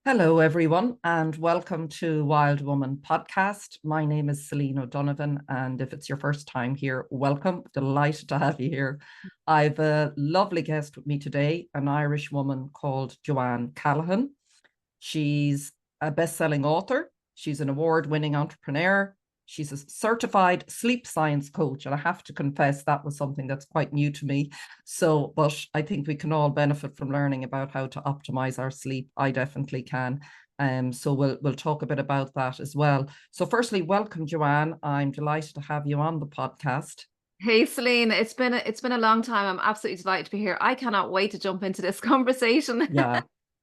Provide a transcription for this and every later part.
Hello, everyone, and welcome to Wild Woman Podcast. My name is Celine O'Donovan, and if it's your first time here, welcome. Delighted to have you here. I've a lovely guest with me today, an Irish woman called Johann O'Callaghan. She's a best-selling author. She's an award-winning entrepreneur. She's a certified sleep science coach. And I have to confess, that was something that's quite new to me. But I think we can all benefit from learning about how to optimize our sleep. I definitely can. So we'll talk a bit about that as well. So firstly, welcome, Johann. I'm delighted to have you on the podcast. Hey Celine, it's been a long time. I'm absolutely delighted to be here. I cannot wait to jump into this conversation. Yeah,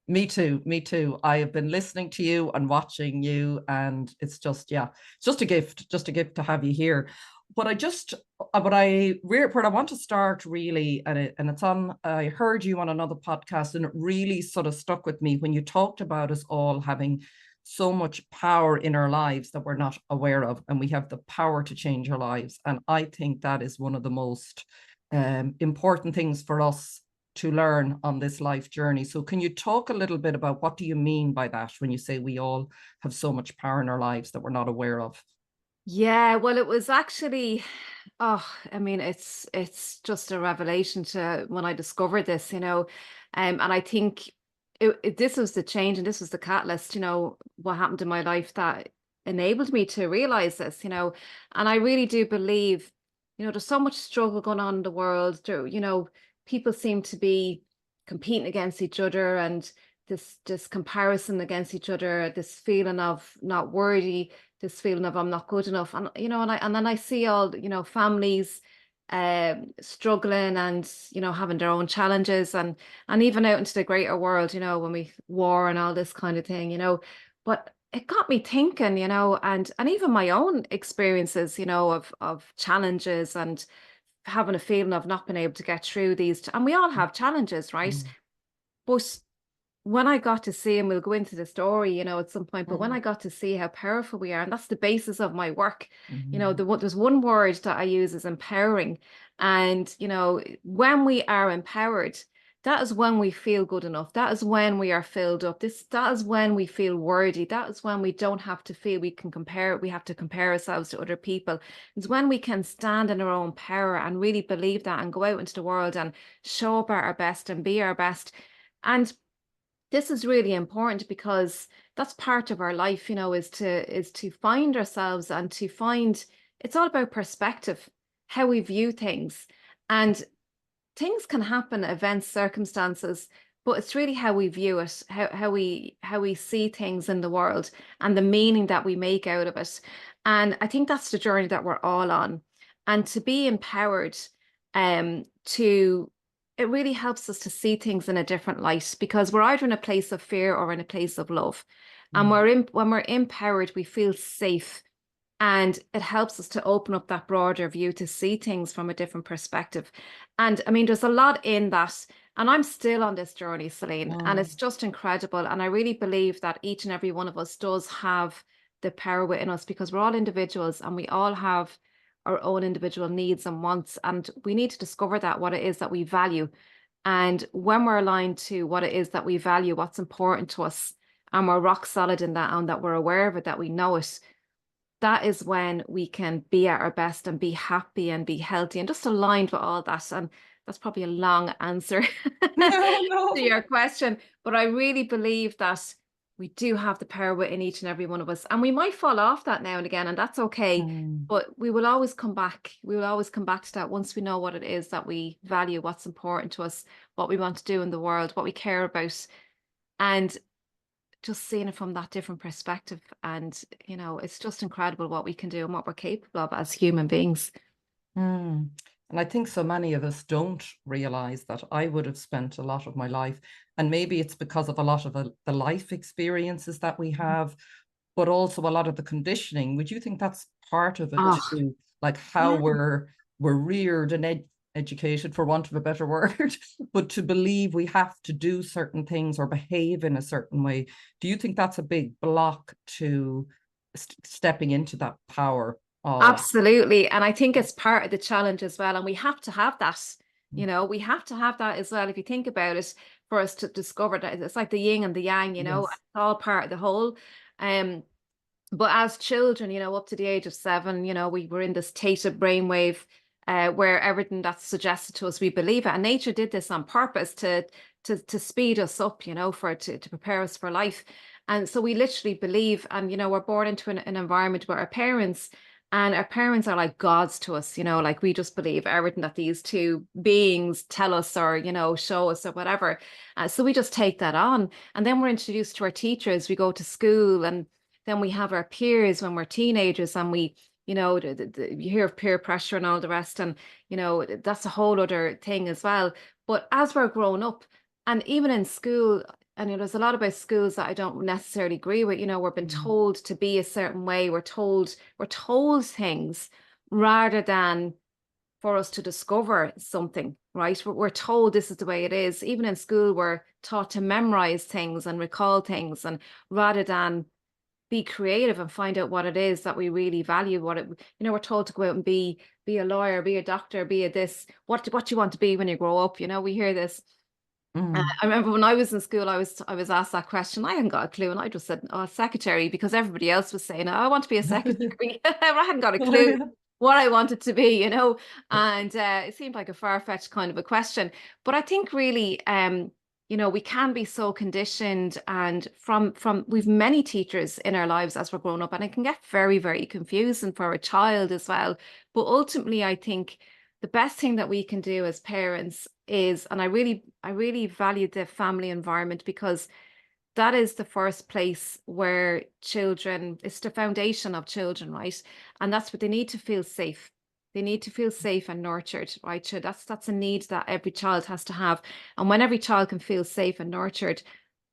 me too. Me too. I have been listening to you and watching you, and it's just a gift, to have you here. But I just, where I want to start really, and it's on. I heard you on another podcast, and it really sort of stuck with me when you talked about us all having so much power in our lives that we're not aware of, and we have the power to change our lives. And I think that is one of the most important things for us to learn on this life journey. So can you talk a little bit about what do you mean by that when you say we all have so much power in our lives that we're not aware of? Yeah, well, it was actually, I mean, it's just a revelation to when I discovered this. And I think this was the change and this was the catalyst, what happened in my life that enabled me to realize this. And I really do believe, there's so much struggle going on in the world. People seem to be competing against each other and this comparison against each other, this feeling of not worthy, this feeling of I'm not good enough. And and then I see all, families struggling and having their own challenges and even out into the greater world, when we war and all this kind of thing. But it got me thinking, and even my own experiences, of challenges and having a feeling of not being able to get through these. And we all have challenges, right? Mm. But when I got to see, and we'll go into the story, at some point, but when I Mm. got to see how powerful we are, and that's the basis of my work, Mm. there's one word that I use is empowering. And, when we are empowered, that is when we feel good enough. That is when we are filled up. That is when we feel worthy. That is when we don't have to feel we have to compare ourselves to other people. It's when we can stand in our own power and really believe that and go out into the world and show up at our best and be our best. And this is really important because that's part of our life, is to find ourselves and to find it's all about perspective, how we view things. And things can happen, events, circumstances, but it's really how we view it, how we see things in the world and the meaning that we make out of it. And I think that's the journey that we're all on. And to be empowered, to it really helps us to see things in a different light because we're either in a place of fear or in a place of love. And Mm. when we're empowered, we feel safe. And it helps us to open up that broader view to see things from a different perspective. And I mean, there's a lot in that. And I'm still on this journey, Celine, and Oh. it's just incredible. And I really believe that each and every one of us does have the power within us because we're all individuals and we all have our own individual needs and wants. And we need to discover that what it is that we value. And when we're aligned to what it is that we value, what's important to us, and we're rock solid in that and that we're aware of it, that we know it, that is when we can be at our best and be happy and be healthy and just aligned with all that. And that's probably a long answer No, to no. your question, but I really believe that we do have the power within each and every one of us. And we might fall off that now and again, and that's okay. Mm. But we will always come back. We will always come back to that once we know what it is that we value, what's important to us, what we want to do in the world, what we care about. And just seeing it from that different perspective. And, it's just incredible what we can do and what we're capable of as human beings. Mm. And I think so many of us don't realize that I would have spent a lot of my life, and maybe it's because of a lot of the life experiences that we have, but also a lot of the conditioning. Would you think that's part of it Oh, too? Like how yeah. we're reared and educated, for want of a better word, but to believe we have to do certain things or behave in a certain way. Do you think that's a big block to stepping into that power of? Absolutely. And I think it's part of the challenge as well. And we have to have that. You know, we have to have that as well, if you think about it, for us to discover that it's like the yin and the yang, you know, Yes. it's all part of the whole. But as children, you know, up to the age of 7, you know, we were in this theta brainwave, where everything that's suggested to us, we believe it. And nature did this on purpose to speed us up, you know, to prepare us for life. And so we literally believe, and you know, we're born into an environment where our parents are like gods to us, you know, like we just believe everything that these two beings tell us, or, you know, show us, or whatever. So we just take that on. And then we're introduced to our teachers. We go to school, and then we have our peers when we're teenagers, and we, you know, you hear of peer pressure and all the rest. And, you know, that's a whole other thing as well. But as we're growing up, and even in school, and you know, there's a lot about schools that I don't necessarily agree with. You know, we're being told to be a certain way. We're told things rather than for us to discover something, right? We're told this is the way it is. Even in school, we're taught to memorize things and recall things, and rather than be creative and find out what it is that we really value. What it, you know, we're told to go out and be a lawyer, be a doctor, be a this. What do you want to be when you grow up? You know, we hear this. I remember when I was in school, I was asked that question. I hadn't got a clue, and I just said, "Oh, secretary," because everybody else was saying, "Oh, I want to be a secretary." I hadn't got a clue what I wanted to be, you know, and it seemed like a far-fetched kind of a question. But I think really, you know, we can be so conditioned, and from we've many teachers in our lives as we're growing up, and it can get very, very confusing for a child as well. But ultimately, I think the best thing that we can do as parents is, and I really value the family environment, because that is the first place where children, it's the foundation of children, right? And that's what they need, to feel safe. They need to feel safe and nurtured, right? So that's a need that every child has to have. And when every child can feel safe and nurtured,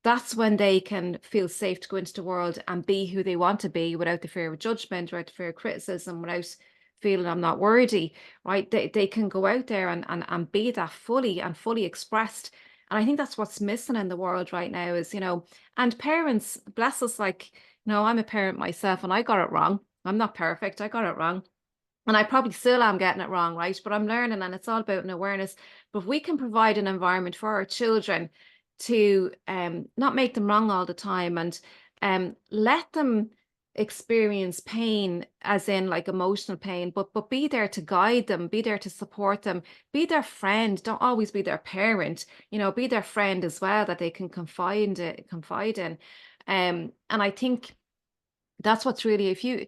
that's when they can feel safe to go into the world and be who they want to be, without the fear of judgment, without the fear of criticism, without feeling I'm not worthy, right? They can go out there and be that fully and fully expressed. And I think that's what's missing in the world right now is, you know, and parents, bless us, like, you know, I'm a parent myself, and I got it wrong. I'm not perfect. I got it wrong. And I probably still am getting it wrong, right? But I'm learning, and it's all about an awareness. But if we can provide an environment for our children to not make them wrong all the time, and let them experience pain, as in like emotional pain, but be there to guide them, be there to support them, be their friend. Don't always be their parent, you know, be their friend as well, that they can confide in. And I think that's what's really, if you,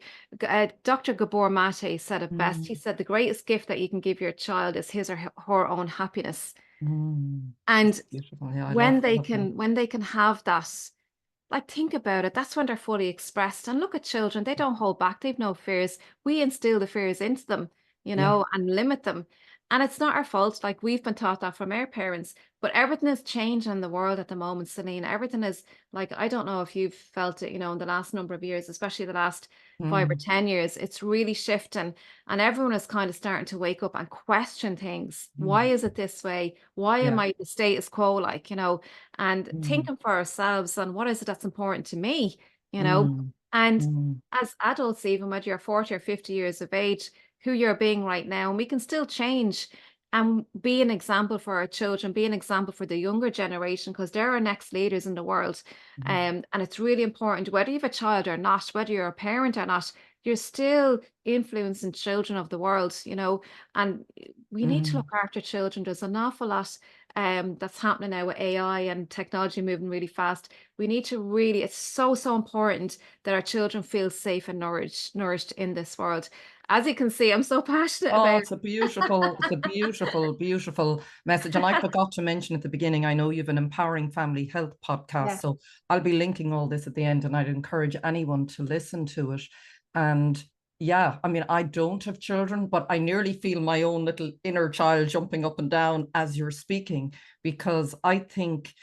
Dr. Gabor Mate said it best. He said the greatest gift that you can give your child is his or her own happiness. And Beautiful. Yeah, I when love they that. can have that, like, think about it, that's when they're fully expressed. And look at children, they don't hold back, they've no fears. We instill the fears into them, you Yeah. know, and limit them. And it's not our fault, like we've been taught that from our parents. But everything is changing in the world at the moment, Celine. Everything is, like, I don't know if you've felt it, you know, in the last number of years, especially the last 5 or 10 years, it's really shifting. And everyone is kind of starting to wake up and question things. Why is it this way? Why am Yeah. I the status quo, like, you know? And Mm. thinking for ourselves, and what is it that's important to me, you know? Mm. And Mm. as adults, even whether you're 40 or 50 years of age, who you're being right now, and we can still change and be an example for our children, be an example for the younger generation, because they're our next leaders in the world. And it's really important, whether you have a child or not, whether you're a parent or not, you're still influencing children of the world, you know, and we need to Mm. look after children. There's an awful lot that's happening now with AI and technology moving really fast. We need to really, it's so, so important that our children feel safe and nourished in this world. As you can see, I'm so passionate Oh, about. it's a beautiful, beautiful message. And I forgot to mention at the beginning, I know you have an empowering family health podcast. Yeah. So I'll be linking all this at the end, and I'd encourage anyone to listen to it. And yeah, I mean, I don't have children, but I nearly feel my own little inner child jumping up and down as you're speaking, because I think,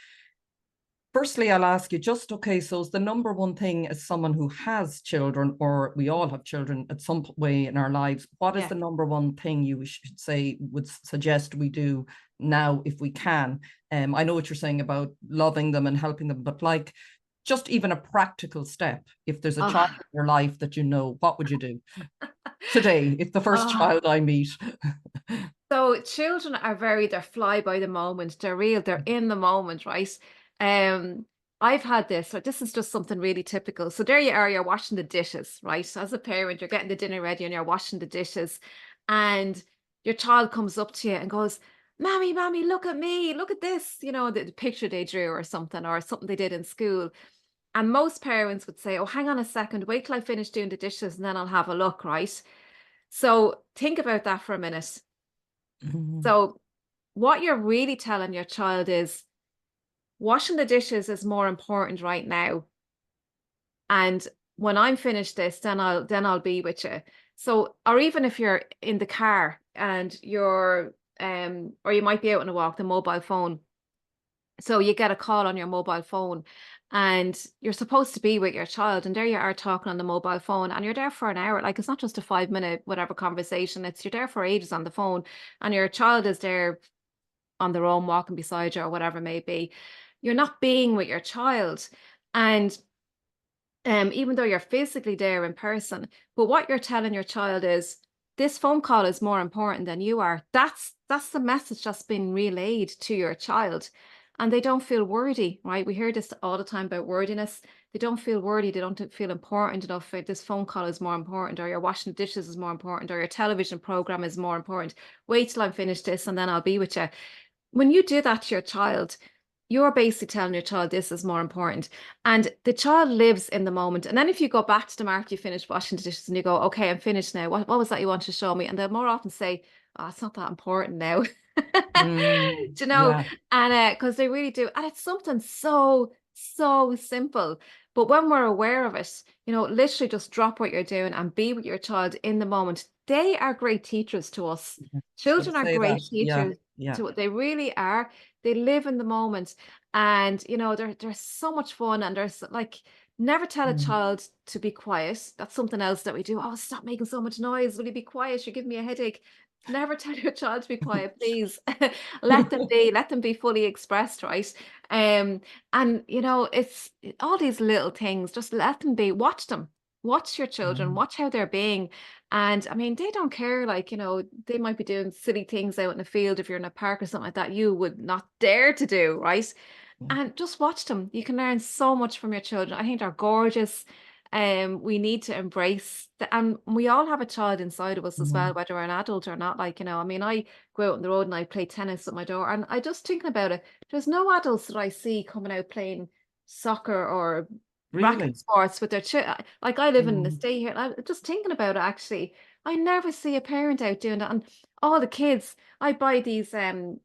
firstly, I'll ask you just, okay, so is the number one thing, as someone who has children, or we all have children at some way in our lives, what is Yeah. the number one thing you should say, would suggest we do now if we can? I know what you're saying about loving them and helping them, but like, just even a practical step, if there's a child Oh, in your life that you know, what would you do today if the first oh. child I meet? So children are they're fly by the moment. They're real. They're in the moment, right? Um, I've had this. So this is just something really typical. So there you are. You're washing the dishes, right? As a parent, you're getting the dinner ready and you're washing the dishes, and your child comes up to you and goes, "Mommy, mommy, look at me. Look at this." You know, the picture they drew or something they did in school. And most parents would say, "Oh, hang on a second. Wait till I finish doing the dishes and then I'll have a look," right? So think about that for a minute. Mhm. So what you're really telling your child is washing the dishes is more important right now. And when I'm finished this, then I'll be with you. So, or even if you're in the car and you're or you might be out on a walk, the mobile phone. So you get a call on your mobile phone and you're supposed to be with your child, and there you are talking on the mobile phone and you're there for an hour. Like, it's not just a 5 minute whatever conversation, it's you're there for ages on the phone, and your child is there on their own walking beside you or whatever it may be. You're not being with your child. And even though you're physically there in person, but what you're telling your child is this phone call is more important than you are. That's the message that's been relayed to your child. And they don't feel worthy, right? We hear this all the time about worthiness. They don't feel worthy. They don't feel important enough. This phone call is more important, or your washing the dishes is more important, or your television program is more important. Wait till I'm finished this and then I'll be with you. When you do that to your child, you're basically telling your child this is more important. And the child lives in the moment. And then if you go back to them after you finish washing the dishes and you go, "Okay, I'm finished now. What was that you wanted to show me?" And they'll more often say, "Oh, it's not that important now." Mm, Do you know? yeah. And because they really do. And it's something so, so simple. But when we're aware of it, literally just drop what you're doing and be with your child in the moment. They are great teachers to us. Yeah. I was going Children to are say that. great Yeah. teachers Yeah. to they really are. They live in the moment, and they're so much fun, and there's like, never tell a Mm. child to be quiet. That's something else that we do. "Oh, stop making so much noise. Will you be quiet? You're giving me a headache." Never tell your child to be quiet, please. Let them be fully expressed, right? And it's all these little things. Just let them be. Watch them. Watch your children. Mm. Watch how they're being. And I mean, they don't care. Like, they might be doing silly things out in the field. If you're in a park or something like that, you would not dare to do, right? Yeah. And just watch them. You can learn so much from your children. I think they're gorgeous. We need to embrace and we all have a child inside of us as well, Mm. whether we're an adult or not. Like, I mean, I go out on the road and I play tennis with my daughter, and I just thinking about it, there's no adults that I see coming out playing soccer or racket Really? sports with their like, I live in the Mm. state here, and I'm just thinking about it actually. I never see a parent out doing that. And all the kids, I buy these I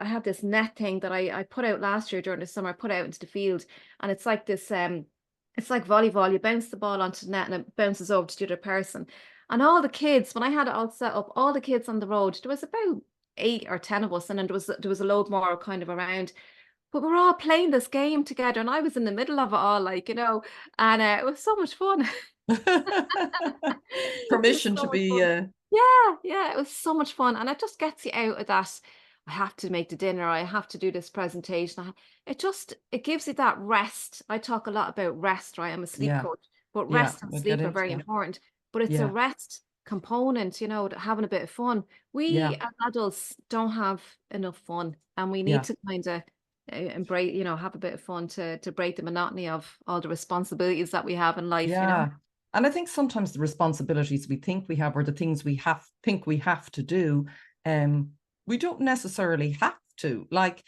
have this net thing that I put out last year during the summer, I put out into the field, and it's like this it's like volleyball. You bounce the ball onto the net and it bounces over to the other person. And all the kids, when I had it all set up, all the kids on the road, there was about 8 or 10 of us, and then there was a load more kind of around. But we're all playing this game together, and I was in the middle of it all, like, and it was so much fun. It was Permission so to much be fun. Yeah, yeah, it was so much fun, and it just gets you out of that. I have to make the dinner. I have to do this presentation. It gives you that rest. I talk a lot about rest, right? I'm a sleep yeah. coach, but Yeah. rest and We'll get sleep are into very that. important. But it's a Yeah. rest component, having a bit of fun. We Yeah. as adults don't have enough fun, and we need Yeah. to kind of embrace, have a bit of fun to break the monotony of all the responsibilities that we have in life. Yeah. And I think sometimes the responsibilities we think we have or the things think we have to do, um, we don't necessarily have to. Like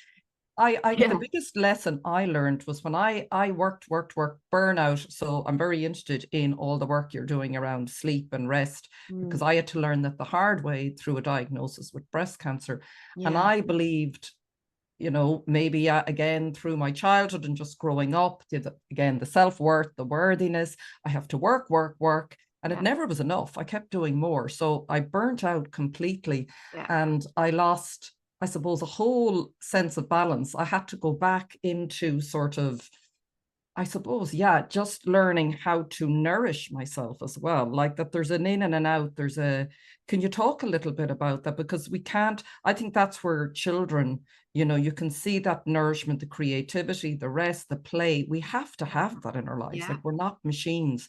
the Yeah. biggest lesson I learned was when I worked, burnout. So I'm very interested in all the work you're doing around sleep and rest, because Mm, I had to learn that the hard way through a diagnosis with breast cancer. And yeah. I believed, maybe again through my childhood and just growing up, again, the self-worth, the worthiness, I have to work, work, work. And it Yeah. never was enough. I kept doing more. So I burnt out completely, Yeah. and I lost, I suppose, a whole sense of balance. I had to go back into sort of, I suppose, yeah, just learning how to nourish myself as well. Like that there's an in and an out. Can you talk a little bit about that? Because we can't, I think that's where children, you can see that nourishment, the creativity, the rest, the play. We have to have that in our lives. Yeah. Like we're not machines.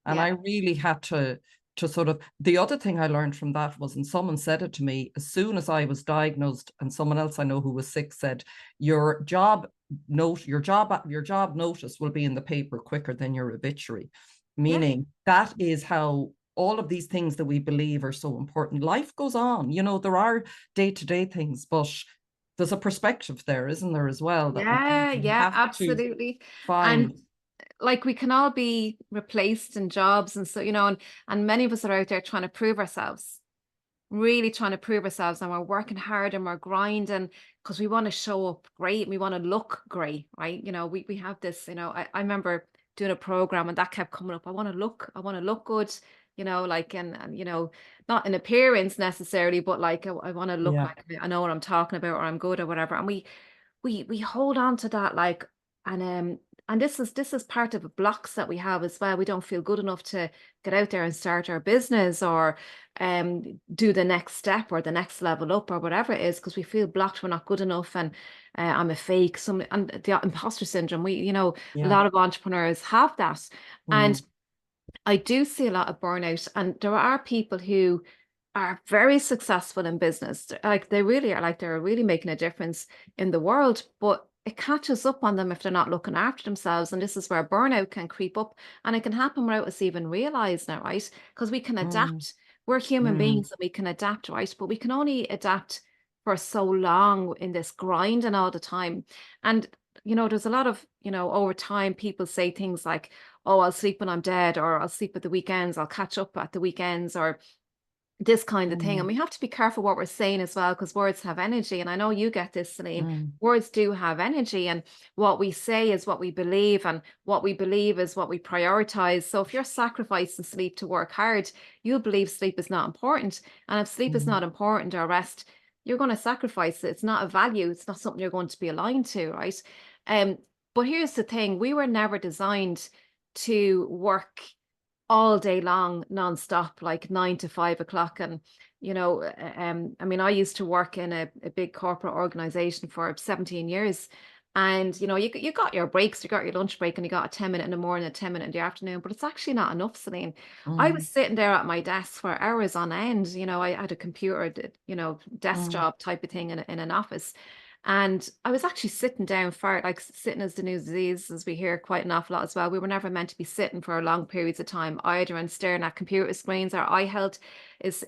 And Yeah. I really had to to sort of, the other thing I learned from that was, and someone said it to me as soon as I was diagnosed, and someone else I know who was sick said, your job notice will be in the paper quicker than your obituary, Yeah. meaning that is how all of these things that we believe are so important. Life goes on, you know, there are day-to-day things, but there's a perspective there, isn't there, as well, that we Yeah, yeah, have to absolutely. And find. like we can all be replaced in jobs and so, you know, and many of us are out there trying to prove ourselves, really trying to prove ourselves, and we're working hard and we're grinding because we want to show up great and we want to look great, right? You know, we have this, you know, I remember doing a program and that kept coming up. I want to look good, you know, like, and you know, not in appearance necessarily, but like I want to look Yeah. like I know what I'm talking about or I'm good or whatever. And we hold on to that, like, and this is part of the blocks that we have as well. We don't feel good enough to get out there and start our business or do the next step or the next level up or whatever it is, because we feel blocked, we're not good enough, and I'm a fake, some, and the imposter syndrome, we, you know, a Yeah. lot of entrepreneurs have that. Mm. And I do see a lot of burnout, and there are people who are very successful in business. Like they really are, like they're really making a difference in the world, but it catches up on them if they're not looking after themselves. And this is where burnout can creep up, and it can happen without us even realizing it, right? Because we can Mm. adapt. We're human Mm. beings and we can adapt, right? But we can only adapt for so long in this grind and all the time. And you know, there's a lot of, you know, over time people say things like, oh, I'll sleep when I'm dead, or I'll sleep at the weekends, I'll catch up at the weekends, or this kind of thing. And Mm. we have to be careful what we're saying as well, because words have energy. And I know you get this, Celine. Mm. Words do have energy, and what we say is what we believe, and what we believe is what we prioritize. So if you're sacrificing sleep to work hard, you'll believe sleep is not important. And if sleep is Mm. not important or rest, you're going to sacrifice it. It's not a value. It's not something you're going to be aligned to, right? Um, but here's the thing: we were never designed to work all day long, nonstop, like 9 to 5 o'clock. And, you know, I mean, I used to work in a big corporate organization for 17 years. And, you know, you got your breaks, you got your lunch break, and you got a 10 minute in the morning, a 10 minute in the afternoon, but it's actually not enough, Celine. I was Mm. sitting there at my desk for hours on end. You know, I had a computer, you know, desk Mm. job type of thing in an office. And I was actually sitting down for, like, sitting is the new disease, as we hear quite an awful lot as well. We were never meant to be sitting for long periods of time either, and staring at computer screens. Our eye health is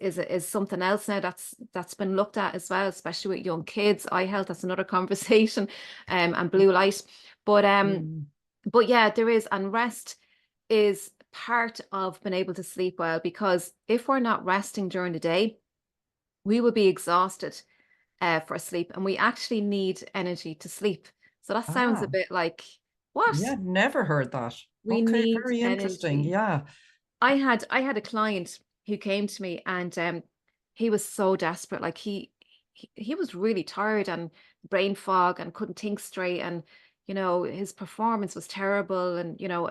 something else now that's been looked at as well, especially with young kids. Eye health, that's another conversation, and blue light. But Mm. but yeah, there is, and rest is part of being able to sleep well, because if we're not resting during the day, we will be exhausted for sleep, and we actually need energy to sleep. So that sounds a Ah, bit like, what? yeah, never heard that. We Okay, need very interesting. energy. Yeah. I had a client who came to me, and he was so desperate. Like he was really tired and brain fog and couldn't think straight, and you know, his performance was terrible, and you know,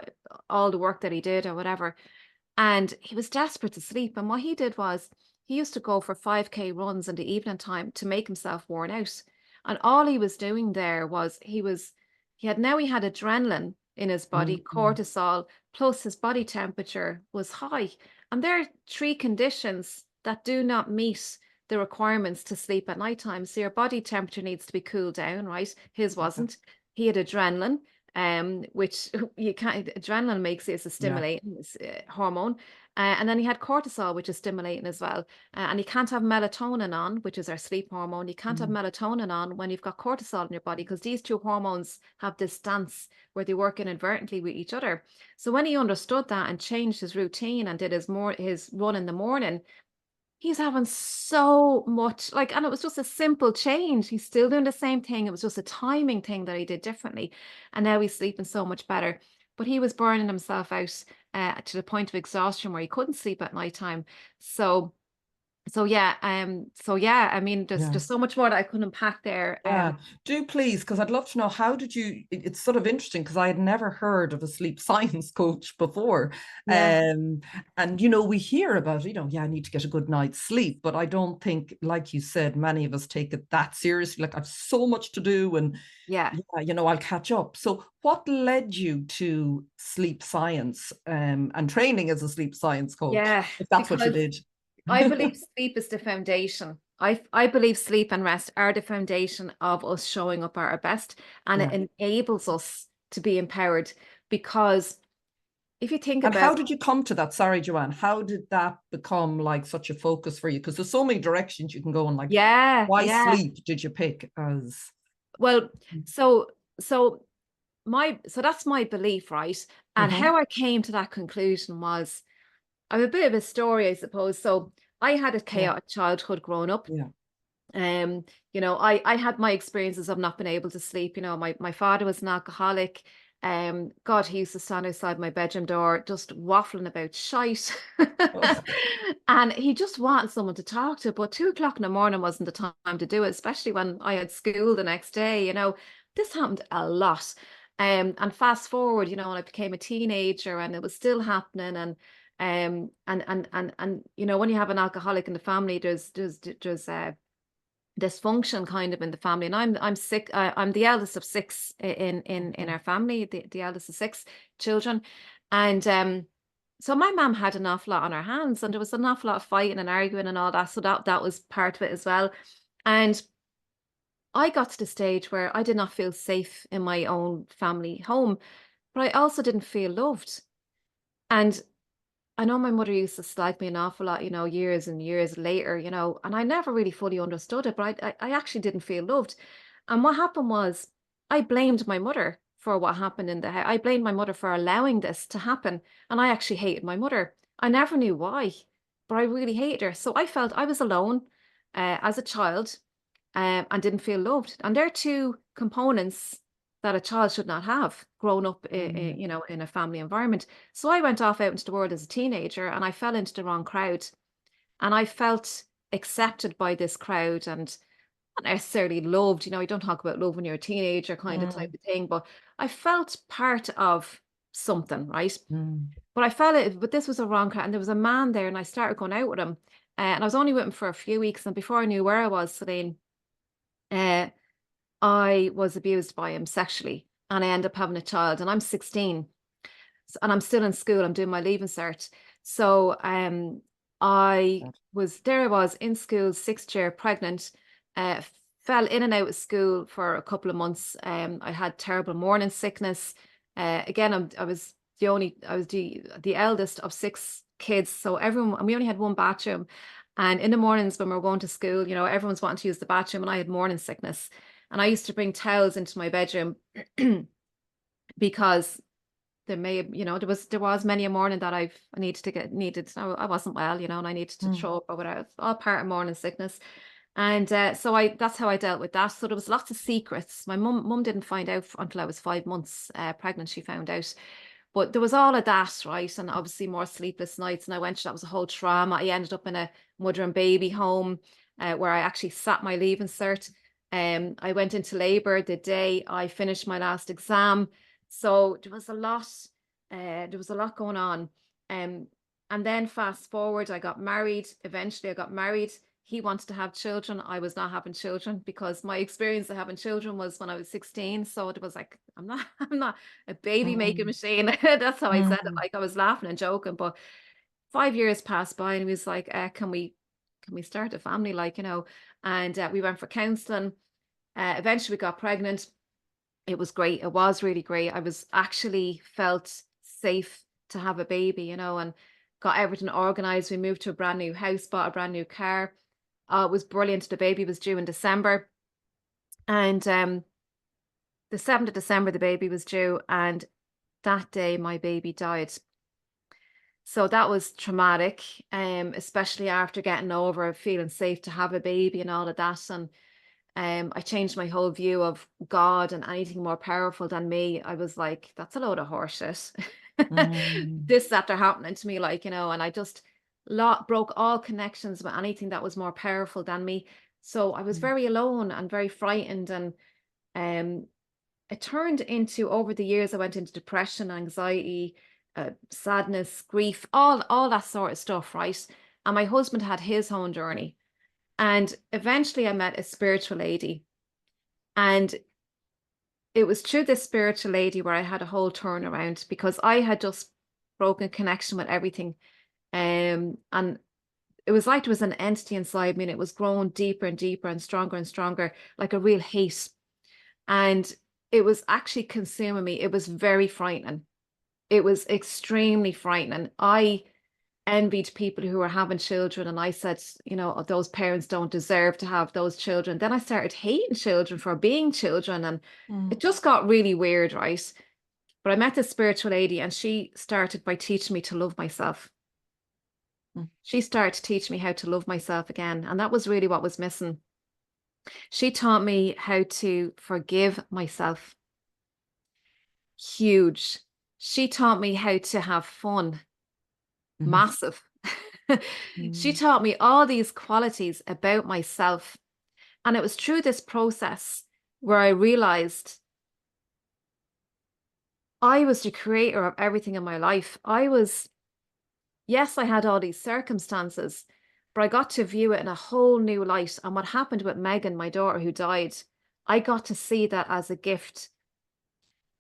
all the work that he did or whatever. And he was desperate to sleep. And what he did was he used to go for 5K runs in the evening time to make himself worn out. And all he was doing there was he had adrenaline in his body, Mm. cortisol, plus his body temperature was high. And there are three conditions that do not meet the requirements to sleep at nighttime. So your body temperature needs to be cooled down, right? His Okay. wasn't. He had adrenaline, which you can't, adrenaline makes it, it's a Yeah. stimulating hormone. And then he had cortisol, which is stimulating as well. And you can't have melatonin on, which is our sleep hormone. You can't have Mm. melatonin on when you've got cortisol in your body, because these two hormones have this dance where they work inadvertently with each other. So when he understood that and changed his routine and did his run in the morning, he's having so much, like, and it was just a simple change. He's still doing the same thing. It was just a timing thing that he did differently. And now he's sleeping so much better. But he was burning himself out to the point of exhaustion where he couldn't sleep at nighttime. So So yeah, I mean, there's Yeah. just so much more that I couldn't unpack there. Yeah, do please, because I'd love to know, how did you, it's sort of interesting because I had never heard of a sleep science coach before. Yeah. And you know, we hear about, you know, yeah, I need to get a good night's sleep, but I don't think, like you said, many of us take it that seriously. Like, I've so much to do, and Yeah. yeah, you know, I'll catch up. So what led you to sleep science, and training as a sleep science coach, Yeah, if that's what you because did? I believe sleep is the foundation. I believe sleep and rest are the foundation of us showing up at our best, and it Yeah. enables us to be empowered. Because if you think And about, how did you come to that? Sorry, Joanne. How did that become like such a focus for you? Because there's so many directions you can go in. Like, yeah, why yeah. sleep did you pick as? Well, so so so that's my belief, right? And Mm-hmm. how I came to that conclusion was, I have a bit of a story, I suppose. So I had a Yeah, chaotic childhood growing up. yeah. Um, I had my experiences of not being able to sleep. My father was an alcoholic. God, he used to stand outside my bedroom door just waffling about shite. Oh, And he just wanted someone to talk to, but 2 o'clock in the morning wasn't the time to do it, especially when I had school the next day. This happened a lot. And fast forward, when I became a teenager and it was still happening. And when you have an alcoholic in the family, there's dysfunction kind of in the family. And I'm sick. I'm the eldest of six in okay. our family, the eldest of six children. And so my mum had an awful lot on her hands, and there was an awful lot of fighting and arguing and all that. So that was part of it as well. And I got to the stage where I did not feel safe in my own family home, but I also didn't feel loved. And I know my mother used to slag me an awful lot, years and years later, and I never really fully understood it, but I actually didn't feel loved. And what happened was, I blamed my mother for what happened in the house. I blamed my mother for allowing this to happen. And I actually hated my mother. I never knew why, but I really hated her. So I felt I was alone as a child, and didn't feel loved. And there are two components that a child should not have grown up, Mm, in a family environment. So I went off out into the world as a teenager, and I fell into the wrong crowd, and I felt accepted by this crowd and not necessarily loved. You don't talk about love when you're a teenager kind of type mm, of thing, but I felt part of something, right? mm. But I felt it, but this was a wrong crowd, and there was a man there, and I started going out with him. And I was only with him for a few weeks, and before I knew where I was, Celine, uh, I was abused by him sexually, and I ended up having a child, and I'm 16. And I'm still in school. I'm doing my leaving cert. So I was there. I was in school, sixth year, pregnant. Uh, Fell in and out of school for a couple of months. I had terrible morning sickness. Again, I was the eldest of six kids. So everyone, and we only had one bathroom. And in the mornings when we were going to school, everyone's wanting to use the bathroom, and I had morning sickness. And I used to bring towels into my bedroom because there may have, there was many a morning that I needed to get needed. I wasn't well, and I needed to Mm. throw up or whatever. It's all part of morning sickness. And so that's how I dealt with that. So there was lots of secrets. My mum didn't find out until I was 5 months pregnant. She found out. But there was all of that, right? And obviously more sleepless nights. And that was a whole trauma. I ended up in a mother and baby home where I actually sat my leaving cert. I went into labor the day I finished my last exam. So there was a lot going on. Um, and then fast forward, I got married. Eventually I got married. He wanted to have children. I was not having children because my experience of having children was when I was 16. So it was like, I'm not a baby making Mm, machine. That's how I said it. mm, Like, I was laughing and joking, but 5 years passed by, and he was like, can we start a family? And we went for counseling. Eventually we got pregnant. It was great. It was really great. I was actually felt safe to have a baby, and got everything organized. We moved to a brand new house, bought a brand new car. It was brilliant. The baby was due in December. And the 7th of December, the baby was due. And that day, my baby died. So that was traumatic, especially after getting over feeling safe to have a baby and all of that. And I changed my whole view of God and anything more powerful than me. I was like, that's a load of horseshit. mm. This after happening to me, and I just broke all connections with anything that was more powerful than me. So I was very alone and very frightened. And it turned into, over the years, I went into depression, anxiety, sadness, grief, all that sort of stuff, right? And my husband had his own journey. And eventually I met a spiritual lady. And it was through this spiritual lady where I had a whole turnaround, because I had just broken connection with everything. And it was like there was an entity inside me, and it was growing deeper and deeper and stronger, like a real hate. And it was actually consuming me. It was very frightening. It was extremely frightening. I envied people who were having children, and I said, you know, those parents don't deserve to have those children. Then I started hating children for being children, and it just got really weird, right? But I met this spiritual lady, and she started by teaching me to love myself. She started to teach me how to love myself again, and that was really what was missing. She taught me how to forgive myself. Huge. She taught me how to have fun. Massive. She taught me all these qualities about myself. And it was through this process where I realized I was the creator of everything in my life. Yes, I had all these circumstances, but I got to view it in a whole new light. And what happened with Megan, my daughter who died, I got to see that as a gift.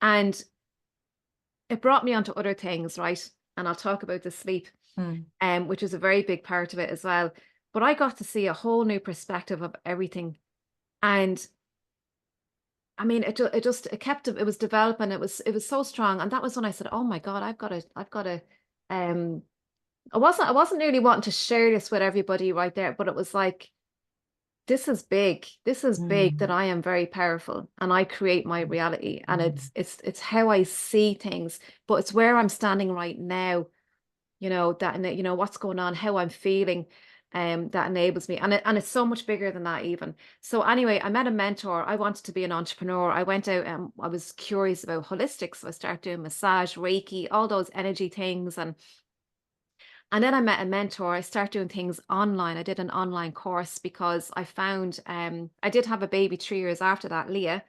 And it brought me onto other things, right? And I'll talk about the sleep, which is a very big part of it as well. But I got to see a whole new perspective of everything. And I mean, it was developing. It was so strong. And that was when I said, oh my God, I've got to, I wasn't really wanting to share this with everybody right there, but it was like, this is big. This is big, that I am very powerful and I create my reality. And it's how I see things, but it's where I'm standing right now, you know, that, you know, what's going on, how I'm feeling, that enables me. And it's so much bigger than that even. So anyway, I met a mentor. I wanted to be an entrepreneur. I went out and I was curious about holistics. So I started doing massage, Reiki, all those energy things. And then I met a mentor. I started doing things online. I did an online course because I found I did have a baby 3 years after that, Leah.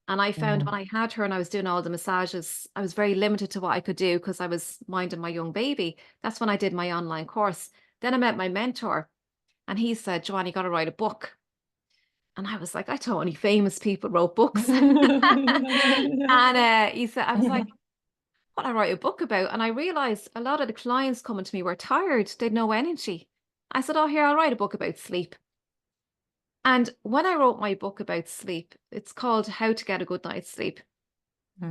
And I found when I had her and I was doing all the massages, I was very limited to what I could do because I was minding my young baby. That's when I did my online course. Then I met my mentor, and he said, Joanne, you got to write a book. And I was like, I thought only famous people wrote books. And he said, I was like, what I write a book about. And I realized a lot of the clients coming to me were tired. They'd no energy. I said, oh, here, I'll write a book about sleep. And when I wrote my book about sleep, it's called How to Get a Good Night's Sleep.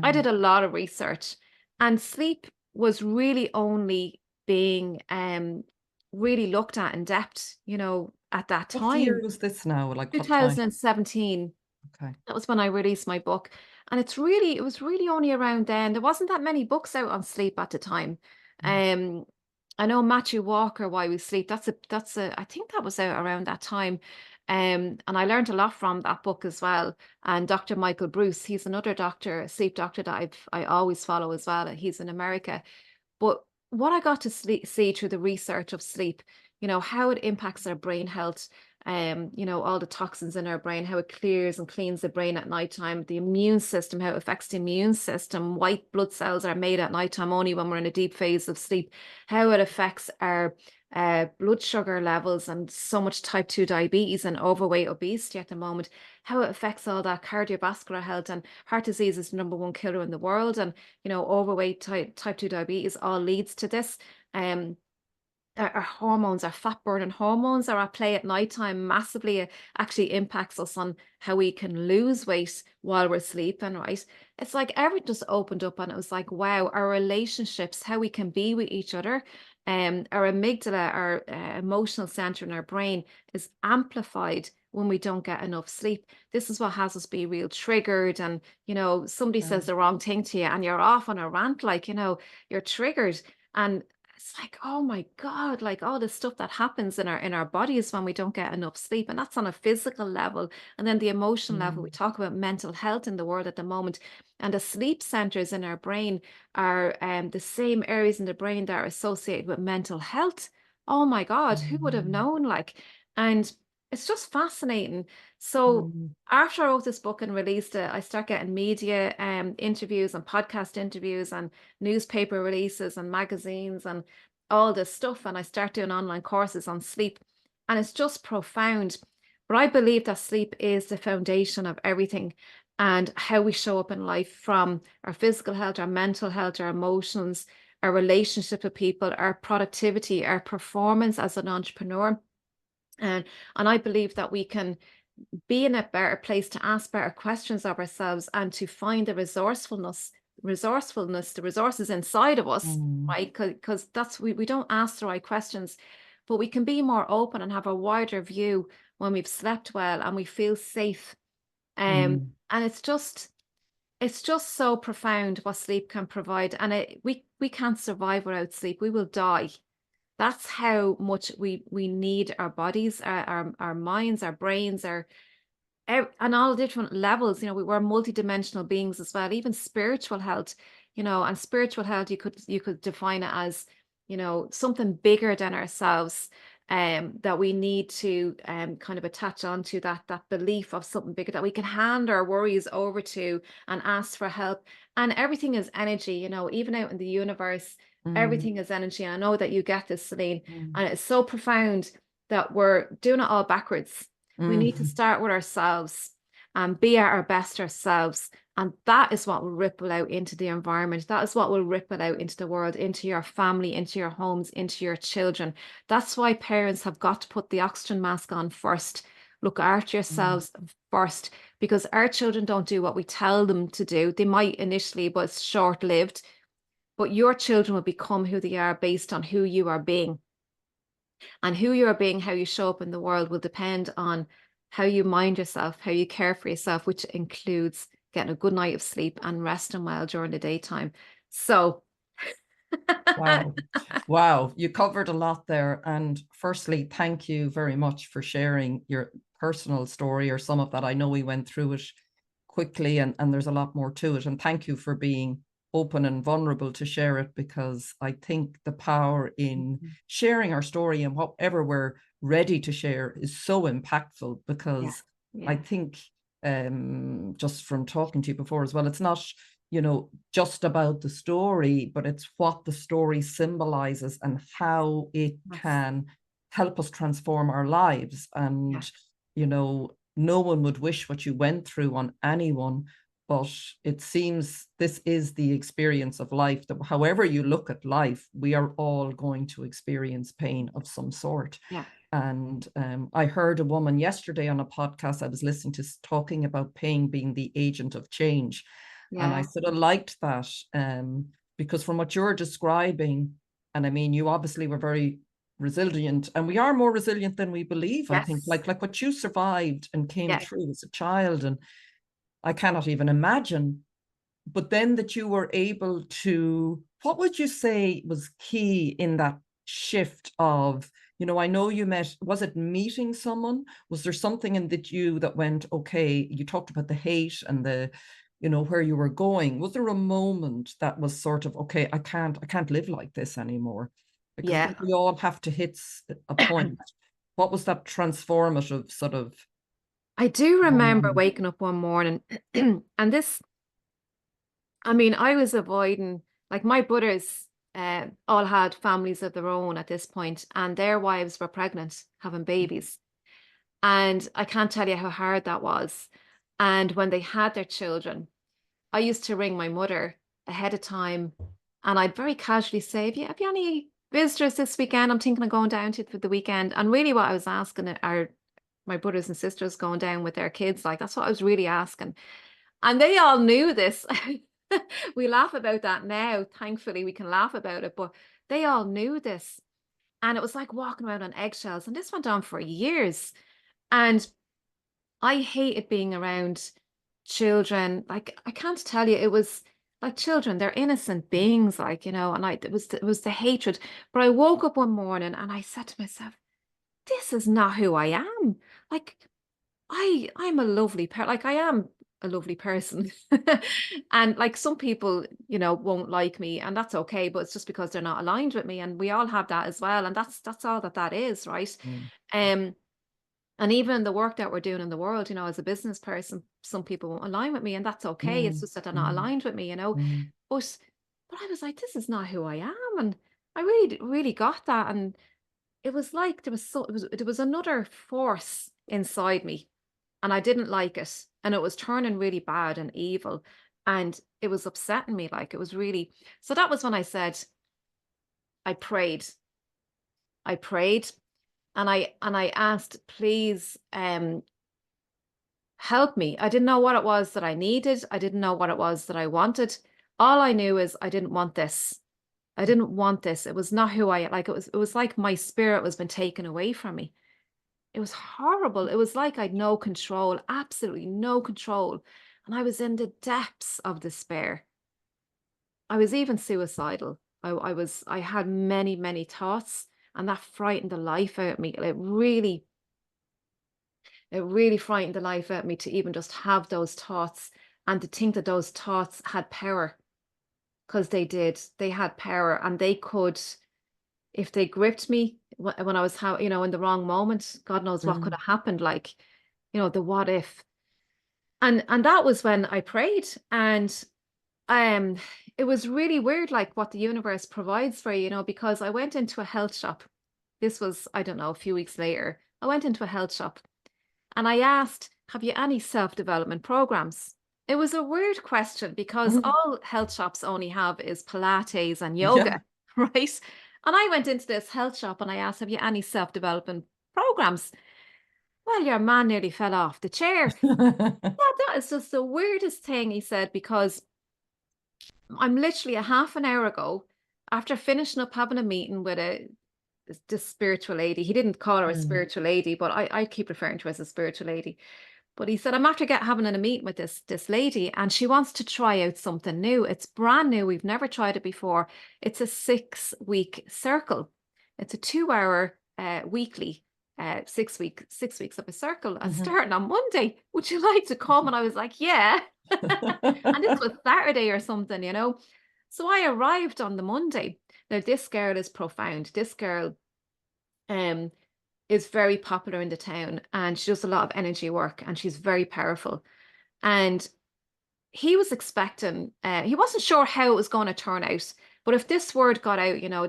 I did a lot of research, and sleep was really only being really looked at in depth, you know, at that time. What year was this now? Like 2017. Okay. That was when I released my book. And it was really only around then. There wasn't that many books out on sleep at the time. I know Matthew Walker, Why We Sleep. I think that was out around that time. And I learned a lot from that book as well. And Dr. Michael Bruce, he's another doctor, a sleep doctor that I always follow as well. He's in America. But what I got to see through the research of sleep, you know, how it impacts our brain health, you know, all the toxins in our brain, how it clears and cleans the brain at nighttime, the immune system, how it affects the immune system. White blood cells are made at nighttime only when we're in a deep phase of sleep, how it affects our blood sugar levels, and so much type 2 diabetes and overweight obesity at the moment, how it affects all that cardiovascular health. And heart disease is the #1 killer in the world, and you know, overweight, type 2 diabetes all leads to this. Our hormones, our fat burning hormones are at play at nighttime massively. It actually impacts us on how we can lose weight while we're sleeping, right? It's like everything just opened up, and it was like, wow, our relationships, how we can be with each other. Our amygdala, our emotional center in our brain, is amplified when we don't get enough sleep. This is what has us be real triggered. And, you know, somebody says the wrong thing to you and you're off on a rant, like, you know, you're triggered. And it's like, oh my God, like all this stuff that happens in our bodies when we don't get enough sleep. And that's on a physical level. And then the emotional level, we talk about mental health in the world at the moment. And the sleep centers in our brain are the same areas in the brain that are associated with mental health. oh my God, who would have Mm, known? Like, and it's just fascinating. So mm, after I wrote this book and released it, I start getting media interviews and podcast interviews and newspaper releases and magazines and all this stuff. And I start doing online courses on sleep. And it's just profound. But I believe that sleep is the foundation of everything and how we show up in life, from our physical health, our mental health, our emotions, our relationship with people, our productivity, our performance as an entrepreneur. And I believe that we can be in a better place to ask better questions of ourselves and to find the resourcefulness, the resources inside of us, mm, right? Because that's we don't ask the right questions, but we can be more open and have a wider view when we've slept well and we feel safe. mm, And it's just so profound what sleep can provide. And we can't survive without sleep. We will die. That's how much we need our bodies, our minds, our brains, and all different levels. We're multidimensional beings as well. Even spiritual health, and spiritual health, you could define it as, something bigger than ourselves. That we need to kind of attach onto that belief of something bigger that we can hand our worries over to and ask for help. And everything is energy, even out in the universe, mm, everything is energy. I know that you get this, Celine, mm, and it's so profound that we're doing it all backwards. We need to mm. start with ourselves and be at our best ourselves. And that is what will ripple out into the environment. That is what will ripple out into the world, into your family, into your homes, into your children. That's why parents have got to put the oxygen mask on first. Look after Mm. yourselves first, because our children don't do what we tell them to do. They might initially, but it's short lived. But your children will become who they are based on who you are being. And who you are being, how you show up in the world, will depend on how you mind yourself, how you care for yourself, which includes getting a good night of sleep and resting well during the daytime. So, Wow. Wow. You covered a lot there. And firstly, thank you very much for sharing your personal story, or some of that. I know we went through it quickly, and there's a lot more to it. And thank you for being open and vulnerable to share it, because I think the power in sharing our story and whatever we're ready to share is so impactful. yeah, Because I yeah, think, just from talking to you before as well, it's not, just about the story, but it's what the story symbolizes and how it yes, can help us transform our lives. yeah, And, no one would wish what you went through on anyone, but it seems this is the experience of life, that however you look at life, we are all going to experience pain of some sort. yeah, And I heard a woman yesterday on a podcast I was listening to talking about pain being the agent of change. And I yeah, sort of liked that, because from what you're describing, and I mean, you obviously were very resilient, and we are more resilient than we believe, I think, yes, like what you survived and came yeah, through as a child. And I cannot even imagine. But then that you were able to, what would you say was key in that shift of, I know you met, was it meeting someone? Was there something in that went, okay, you talked about the hate and where you were going. Was there a moment that was sort of, okay, I can't live like this anymore? Because I yeah. think we all have to hit a point. What was that transformative sort of I do remember moment? waking up one morning, and this, I mean, I was avoiding, like, my brothers all had families of their own at this point, and their wives were pregnant, having babies. And I can't tell you how hard that was. And when they had their children, I used to ring my mother ahead of time, and I'd very casually say, have you any visitors this weekend? I'm thinking of going down to for the weekend. And really what I was asking are my brothers and sisters going down with their kids. Like, that's what I was really asking. And they all knew this. We laugh about that now. Thankfully, we can laugh about it, but they all knew this. And it was like walking around on eggshells. And this went on for years. And I hated being around children. Like, I can't tell you, it was like children, they're innocent beings, like, and it was the hatred. But I woke up one morning and I said to myself, this is not who I am. Like, I'm a lovely parent. Like, I am a lovely person. And like some people, you know, won't like me, and that's okay, but it's just because they're not aligned with me. And we all have that as well. And that's all that is, right? Mm. Um, and even the work that we're doing in the world, you know, as a business person, some people won't align with me, and that's okay. It's Mm. just that they're not Mm. aligned with me, you know. Mm. But I was like, this is not who I am. And I really, really got that. And it was like there was another force inside me, and I didn't like it. And it was turning really bad and evil. And it was upsetting me. Like it was really, so that was when I said, I prayed. I prayed and I asked, please, help me. I didn't know what it was that I needed. I didn't know what it was that I wanted. All I knew is I didn't want this. I didn't want this. It was not who I like. It was like my spirit was been taken away from me. It was horrible. It was like I'd no control, absolutely no control. And I was in the depths of despair. I was even suicidal. I had many, many thoughts, and that frightened the life out of me. It really frightened the life out of me to even just have those thoughts and to think that those thoughts had power, because they did. They had power, and they could, if they gripped me when I was, you know, in the wrong moment, God knows what could Mm. have happened. Like, you know, the what if. And that was when I prayed, and um, it was really weird, like what the universe provides for you, you know, because I went into a health shop. This was, I don't know, a few weeks later. I went into a health shop and I asked, have you any self-development programs? It was a weird question because Mm. all health shops only have is Pilates and yoga, Yeah. right? And I went into this health shop and I asked, have you any self-development programs? Well, your man nearly fell off the chair. Yeah, that is just the weirdest thing, he said, because I'm literally a half an hour ago, after finishing up having a meeting with this spiritual lady. He didn't call her a Mm. spiritual lady, but I keep referring to her as a spiritual lady. But he said, I'm after having a meeting with this lady, and she wants to try out something new. It's brand new. We've never tried it before. It's a 6-week circle. It's a 2-hour weekly 6 weeks of a circle, and Mhm. starting on Monday. Would you like to come? And I was like, yeah. And this was Saturday or something, you know. So I arrived on the Monday. Now this girl is profound. This girl um is very popular in the town, and she does a lot of energy work, and she's very powerful. And he was expecting, he wasn't sure how it was going to turn out, but if this word got out, you know,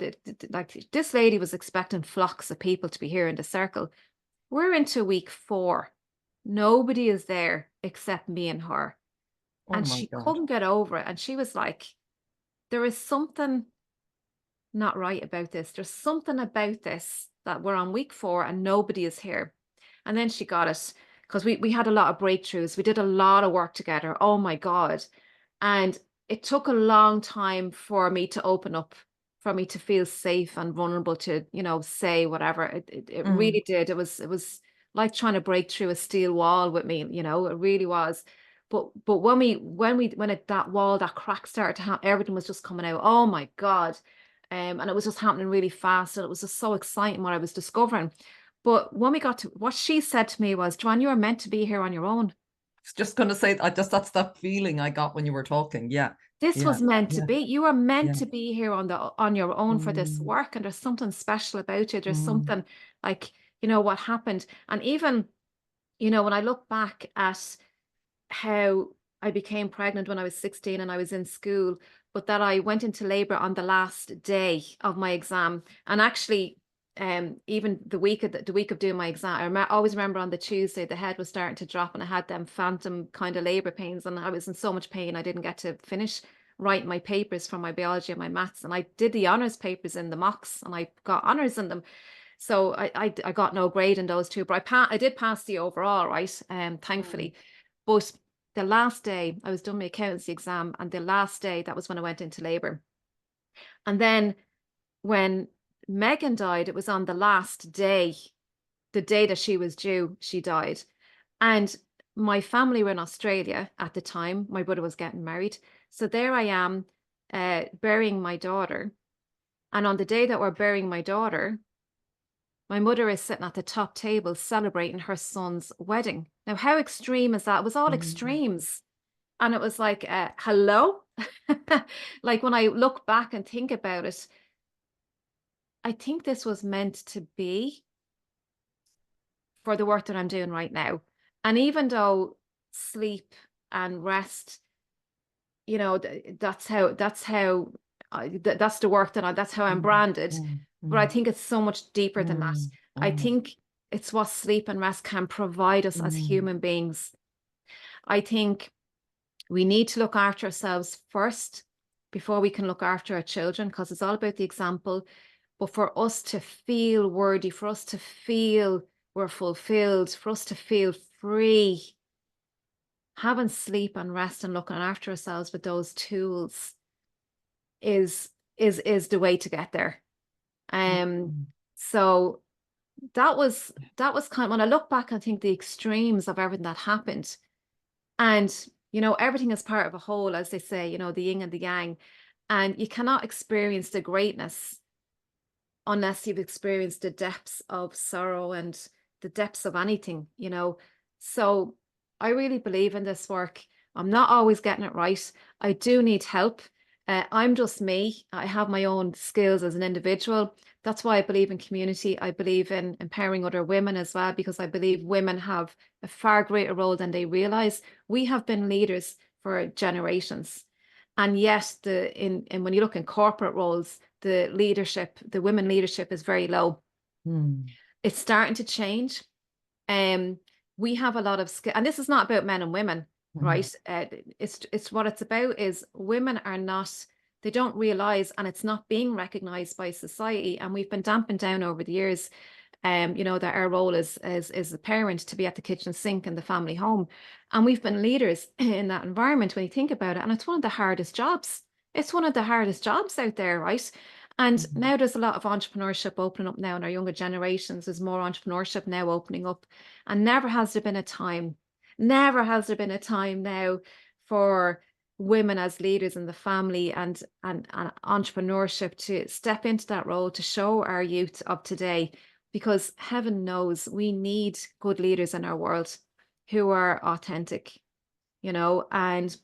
like this lady was expecting flocks of people to be here in the circle. We're into week 4. Nobody is there except me and her. Oh And my she God. couldn't get over it. And she was like, there is something not right about this. There's something about this that we're on week 4 and nobody is here. And then she got it because we had a lot of breakthroughs. We did a lot of work together. Oh my God. And it took a long time for me to open up, for me to feel safe and vulnerable to, you know, say whatever. It Mm. really did. It was like trying to break through a steel wall with me, you know, it really was. But that wall, that crack started to happen, everything was just coming out. Oh my God. And it was just happening really fast. And it was just so exciting what I was discovering. But when we got to what she said to me was, Joanne, you are meant to be here on your own. Was just going to say, I just that's that feeling I got when you were talking. Yeah. This Yeah. was meant to Yeah. be. You are meant Yeah. to be here on your own for this Mm. work. And there's something special about you. There's Mm. something like, you know, what happened. And even, you know, when I look back at how I became pregnant when I was 16 and I was in school, but that I went into labor on the last day of my exam. And actually, even the week of doing my exam, always remember on the Tuesday, the head was starting to drop and I had them phantom kind of labor pains, and I was in so much pain I didn't get to finish writing my papers for my biology and my maths. And I did the honors papers in the mocks and I got honors in them. So I got no grade in those two, but I did pass the overall, right? Mm. Thankfully. But the last day I was doing my accountancy exam, and the last day, that was when I went into labor. And then when Megan died, it was on the last day, the day that she was due, she died. And my family were in Australia at the time. My brother was getting married. So there I am, burying my daughter. And on the day that we're burying my daughter, my mother is sitting at the top table celebrating her son's wedding. Now, how extreme is that? It was all extremes. And it was like, hello? Like when I look back and think about it, I think this was meant to be for the work that I'm doing right now. And even though sleep and rest, you know, that's the work that's how I'm branded. But I think it's so much deeper than that. I think it's what sleep and rest can provide us as human beings. I think we need to look after ourselves first before we can look after our children, because it's all about the example. But for us to feel worthy, for us to feel we're fulfilled, for us to feel free, having sleep and rest and looking after ourselves with those tools is the way to get there. So that was kind of, when I look back, I think the extremes of everything that happened. And, you know, everything is part of a whole, as they say, you know, the yin and the yang. And you cannot experience the greatness unless you've experienced the depths of sorrow and the depths of anything, you know. So I really believe in this work. I'm not always getting it right. I do need help. I'm just me. I have my own skills as an individual. That's why I believe in community. I believe in empowering other women as well, because I believe women have a far greater role than they realize. We have been leaders for generations. And yet, and when you look in corporate roles, the women leadership is very low. It's starting to change. We have a lot of skill, and this is not about men and women, right? It's what it's about is women are not, they don't realize, and it's not being recognized by society. And we've been dampened down over the years, you know, that our role is a parent to be at the kitchen sink in the family home. And we've been leaders in that environment when you think about it. And it's one of the hardest jobs. It's one of the hardest jobs out there, right? And now there's a lot of entrepreneurship opening up now in our younger generations. There's more entrepreneurship now opening up. And never has there been a time now for women as leaders in the family and entrepreneurship to step into that role, to show our youth of today, because heaven knows we need good leaders in our world who are authentic, you know, and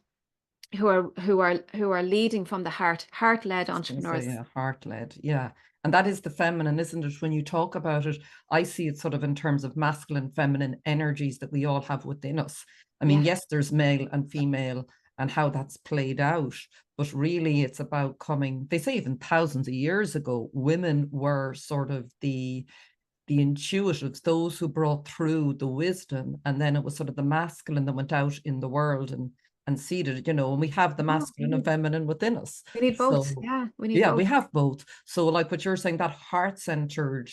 who are leading from the heart-led entrepreneurs. Yeah, heart-led, yeah. And that is the feminine, isn't it? When you talk about it, I see it sort of in terms of masculine, feminine energies that we all have within us. I mean, yes, there's male and female and how that's played out, but really it's about coming, they say even thousands of years ago, women were sort of the intuitives, those who brought through the wisdom, and then it was sort of the masculine that went out in the world and seeded, you know, and we have the masculine and feminine within us. We need both. So, yeah, we need both. We have both. So like what you're saying, that heart-centered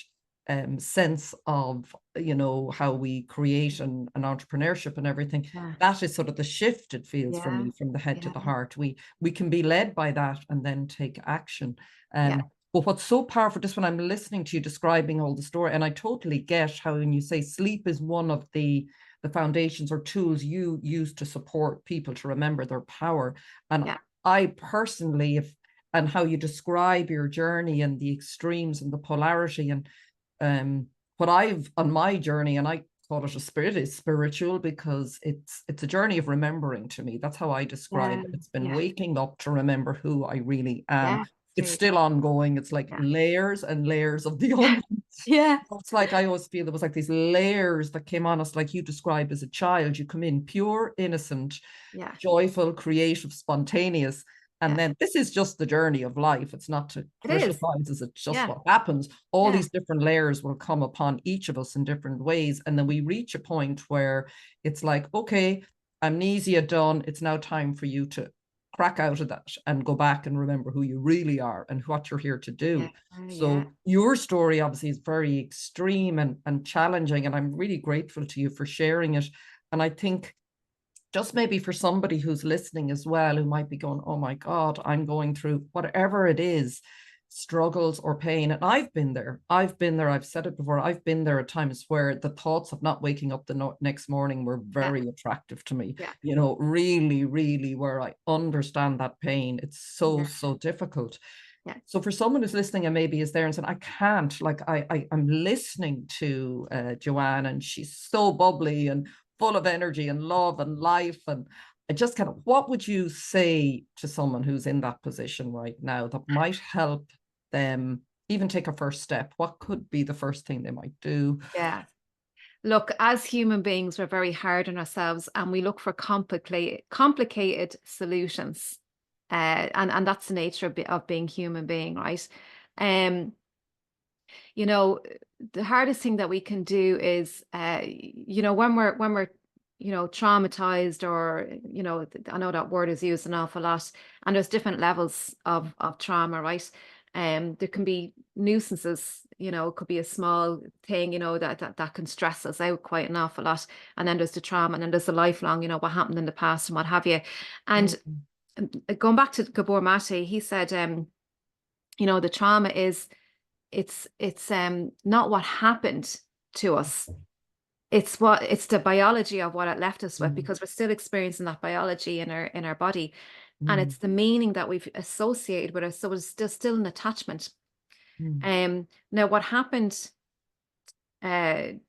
sense of, you know, how we create an entrepreneurship and everything, that is sort of the shift, it feels for me, from the head to the heart. We can be led by that and then take action. But what's so powerful, just when I'm listening to you describing all the story, and I totally get how when you say sleep is one of the foundations or tools you use to support people to remember their power. And I personally, and how you describe your journey and the extremes and the polarity, and what I've on my journey, and I call it is spiritual, because it's a journey of remembering. To me, that's how I describe it. It's been waking up to remember who I really am. It's still ongoing. It's like layers and layers of the onion. It's like, I always feel there was like these layers that came on us, like you described as a child. You come in pure, innocent, joyful, creative, spontaneous. And then this is just the journey of life. It's not to criticize, it's just what happens. All these different layers will come upon each of us in different ways. And then we reach a point where it's like, okay, amnesia done. It's now time for you to crack out of that and go back and remember who you really are and what you're here to do. So your story obviously is very extreme and challenging, and I'm really grateful to you for sharing it. And I think just maybe for somebody who's listening as well, who might be going, oh my God, I'm going through whatever it is, struggles or pain. And I've been there. I've said it before. I've been there at times where the thoughts of not waking up the next morning were very attractive to me. You know, really, really, where I understand that pain. It's so difficult. Yeah. So for someone who's listening and maybe is there and saying, I can't, like I'm listening to Joanne, and she's so bubbly and full of energy and love and life, and I just kind of, what would you say to someone who's in that position right now that might help them even take a first step? What could be the first thing they might do? Yeah. Look, as human beings, we're very hard on ourselves, and we look for complicated solutions. And that's the nature of being human being, right? Um, you know, the hardest thing that we can do is, when we're traumatized, or, I know that word is used an awful lot, and there's different levels of trauma, right? There can be nuisances, it could be a small thing, that can stress us out quite an awful lot. And then there's the trauma, and then there's the lifelong, what happened in the past and what have you. And going back to Gabor Mate, he said, the trauma is, it's not what happened to us. It's the biology of what it left us with, because we're still experiencing that biology in our body. And it's the meaning that we've associated with it. So it's still an attachment. Now what happened in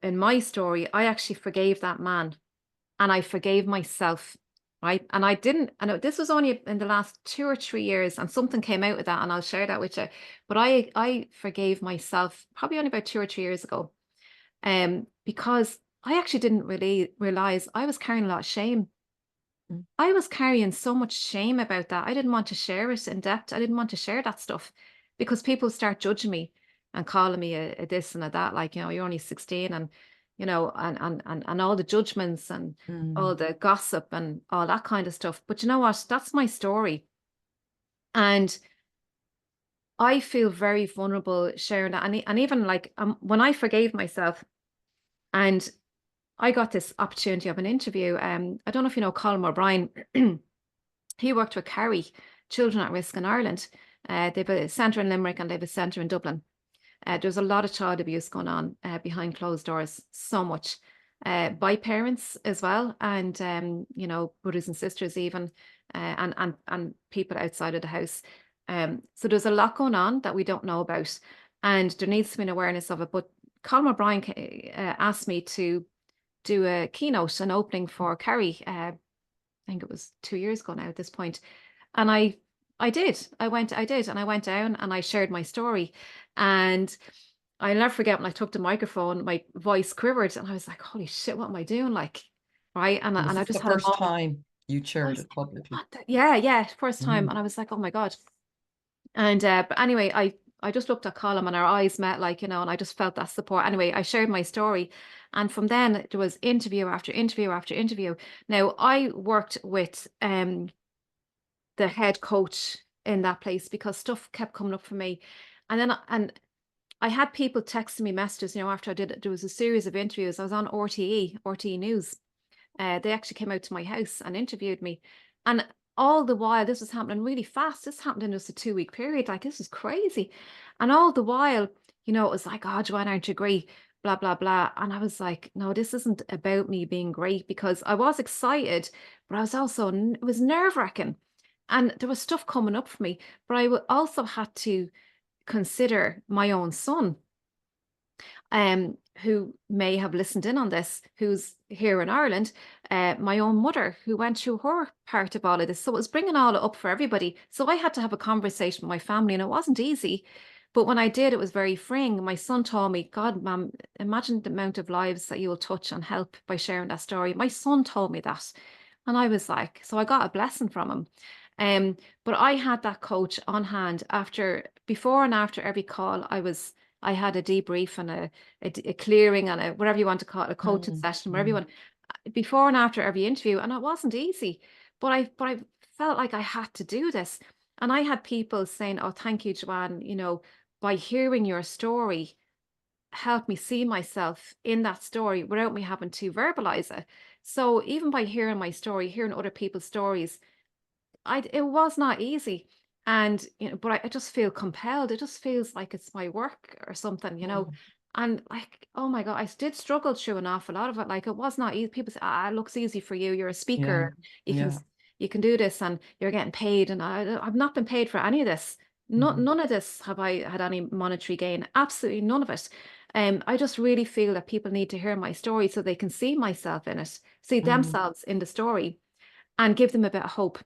my story, I actually forgave that man, and I forgave myself, right? And I didn't, I know this was only in the last 2 or 3 years, and something came out of that, and I'll share that with you. But I forgave myself probably only about 2 or 3 years ago, because I actually didn't really realize I was carrying a lot of shame. I was carrying so much shame about that. I didn't want to share it in depth. I didn't want to share that stuff, because people start judging me and calling me a this and a that, like, you're only 16, and, and all the judgments and all the gossip and all that kind of stuff. But you know what? That's my story. And I feel very vulnerable sharing that. And even like, when I forgave myself, and I got this opportunity of an interview. I don't know if you know Colin O'Brien. He worked with Kerry Children at Risk in Ireland. They have a centre in Limerick, and they have a centre in Dublin. There's a lot of child abuse going on behind closed doors, so much by parents as well, and brothers and sisters even, and people outside of the house. So there's a lot going on that we don't know about, and there needs to be an awareness of it. But Colin O'Brien asked me to do a keynote, an opening for Kerry. I think it was 2 years ago now at this point. And I did. I did. And I went down and I shared my story. And I'll never forget, when I took the microphone, my voice quivered, and I was like, holy shit, what am I doing? Like, right. And I just the had first time you shared it publicly. Yeah, first time. And I was like, oh my God. And but anyway, I just looked at Colin, and our eyes met, like, and I just felt that support. Anyway, I shared my story. And from then there was interview after interview after interview. Now, I worked with the head coach in that place, because stuff kept coming up for me. And then I had people texting me messages, after I did it. There was a series of interviews. I was on RTE News. They actually came out to my house and interviewed me. And all the while, this was happening really fast. This happened in just a 2-week period. Like, this is crazy. And all the while, it was like, oh, Joanne, aren't you great? Blah, blah, blah. And I was like, no, this isn't about me being great, because I was excited, but I was also, it was nerve-wracking. And there was stuff coming up for me, but I also had to consider my own son, who may have listened in on this, who's here in Ireland, my own mother, who went through her part of all of this. So it was bringing all it up for everybody. So I had to have a conversation with my family, and it wasn't easy. But when I did, it was very freeing. My son told me, God, Mom, imagine the amount of lives that you will touch and help by sharing that story. My son told me that. And I was like, so I got a blessing from him. But I had that coach on hand before and after every call. I had a debrief and a clearing and whatever you want to call it, a coaching session, whatever you want, before and after every interview. And it wasn't easy, but I felt like I had to do this. And I had people saying, oh, thank you, Joanne, by hearing your story, help me see myself in that story without me having to verbalize it. So even by hearing my story, hearing other people's stories, it was not easy. And, but I just feel compelled. It just feels like it's my work or something, and like, oh my God, I did struggle through an awful lot of it. Like, it was not easy. People say, it looks easy for you. You're a speaker. You can, you can do this and you're getting paid. And I've not been paid for any of this. None of this have I had any monetary gain. Absolutely none of it. I just really feel that people need to hear my story so they can see myself in it, see themselves in the story, and give them a bit of hope,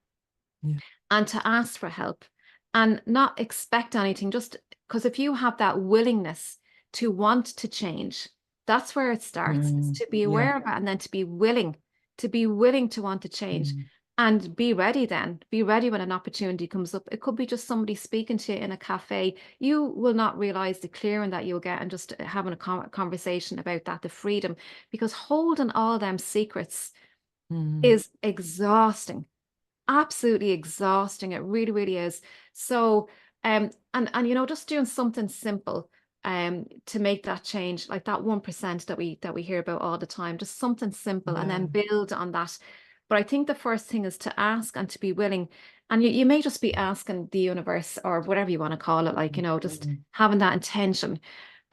and to ask for help and not expect anything. Just because if you have that willingness to want to change, that's where it starts. Is to be aware of it, and then to be willing to want to change. And be ready then. Be ready when an opportunity comes up. It could be just somebody speaking to you in a cafe. You will not realize the clearing that you'll get and just having a conversation about that, the freedom, because holding all them secrets is exhausting. Absolutely exhausting. It really, really is. So, and you know, just doing something simple to make that change, like that 1% that we hear about all the time, just something simple, and then build on that. But I think the first thing is to ask and to be willing. And you may just be asking the universe or whatever you want to call it, like, you know, just having that intention.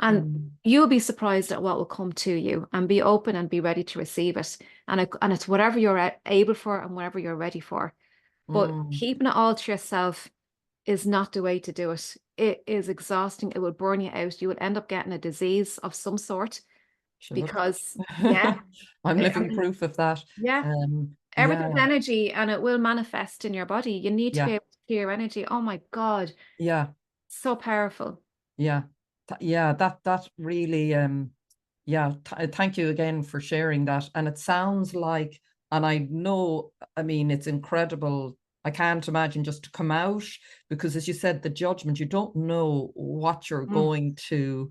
And you'll be surprised at what will come to you, and be open and be ready to receive it. And it's whatever you're able for and whatever you're ready for. But keeping it all to yourself is not the way to do it. It is exhausting. It will burn you out. You will end up getting a disease of some sort. Because, I'm living proof of that. Everything's energy, and it will manifest in your body. You need to be able to clear energy. Oh my God. So powerful. That really thank you again for sharing that. And it sounds like, and I know, I mean, it's incredible. I can't imagine just to come out, because as you said, the judgment, you don't know what you're going to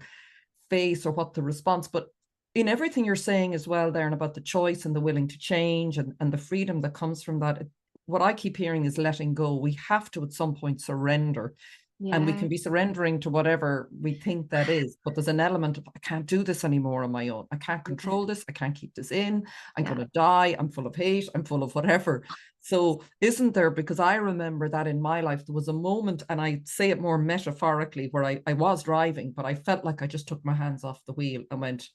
face or what the response, but in everything you're saying as well there, and about the choice and the willing to change and the freedom that comes from that, what I keep hearing is letting go. We have to at some point surrender. And we can be surrendering to whatever we think that is, but there's an element of, I can't do this anymore on my own. I can't control this. I can't keep this in. I'm going to die. I'm full of hate. I'm full of whatever. So isn't there, because I remember that in my life, there was a moment, and I say it more metaphorically, where I was driving, but I felt like I just took my hands off the wheel and went,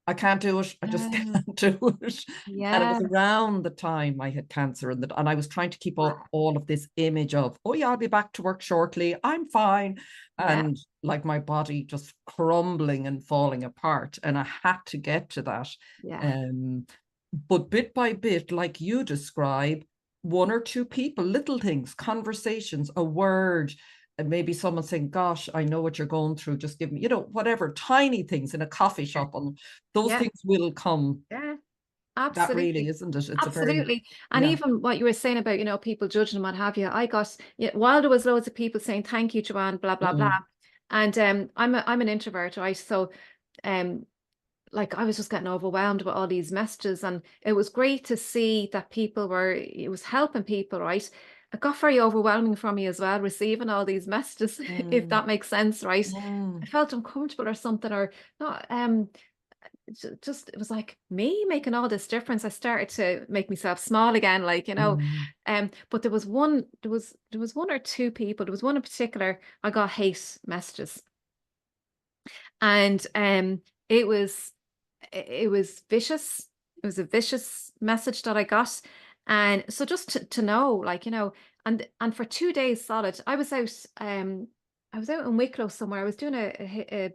I can't do it. I just can't do it. And it was around the time I had cancer, and I was trying to keep up all of this image of, oh yeah, I'll be back to work shortly. I'm fine. And like my body just crumbling and falling apart. And I had to get to that. But bit by bit, like you describe, one or two people, little things, conversations, a word, and maybe someone saying, gosh, I know what you're going through, just give me, you know, whatever, tiny things in a coffee shop, and those things will come. Absolutely. That really, isn't it? It's absolutely. And even what you were saying about, you know, people judging and what have you, I got, while there was loads of people saying, thank you, Joanne, blah, blah, blah. And I'm an introvert, right? So like, I was just getting overwhelmed with all these messages, and it was great to see that it was helping people, right? It got very overwhelming for me as well, receiving all these messages, if that makes sense, right? I felt uncomfortable or something, or not. Just, it was like me making all this difference. I started to make myself small again, like, you know. But there was one or two people. There was one in particular, I got hate messages, and it was vicious. It was a vicious message that I got. And so just to know, like, you know, and for 2 days solid, I was out in Wicklow somewhere. I was doing a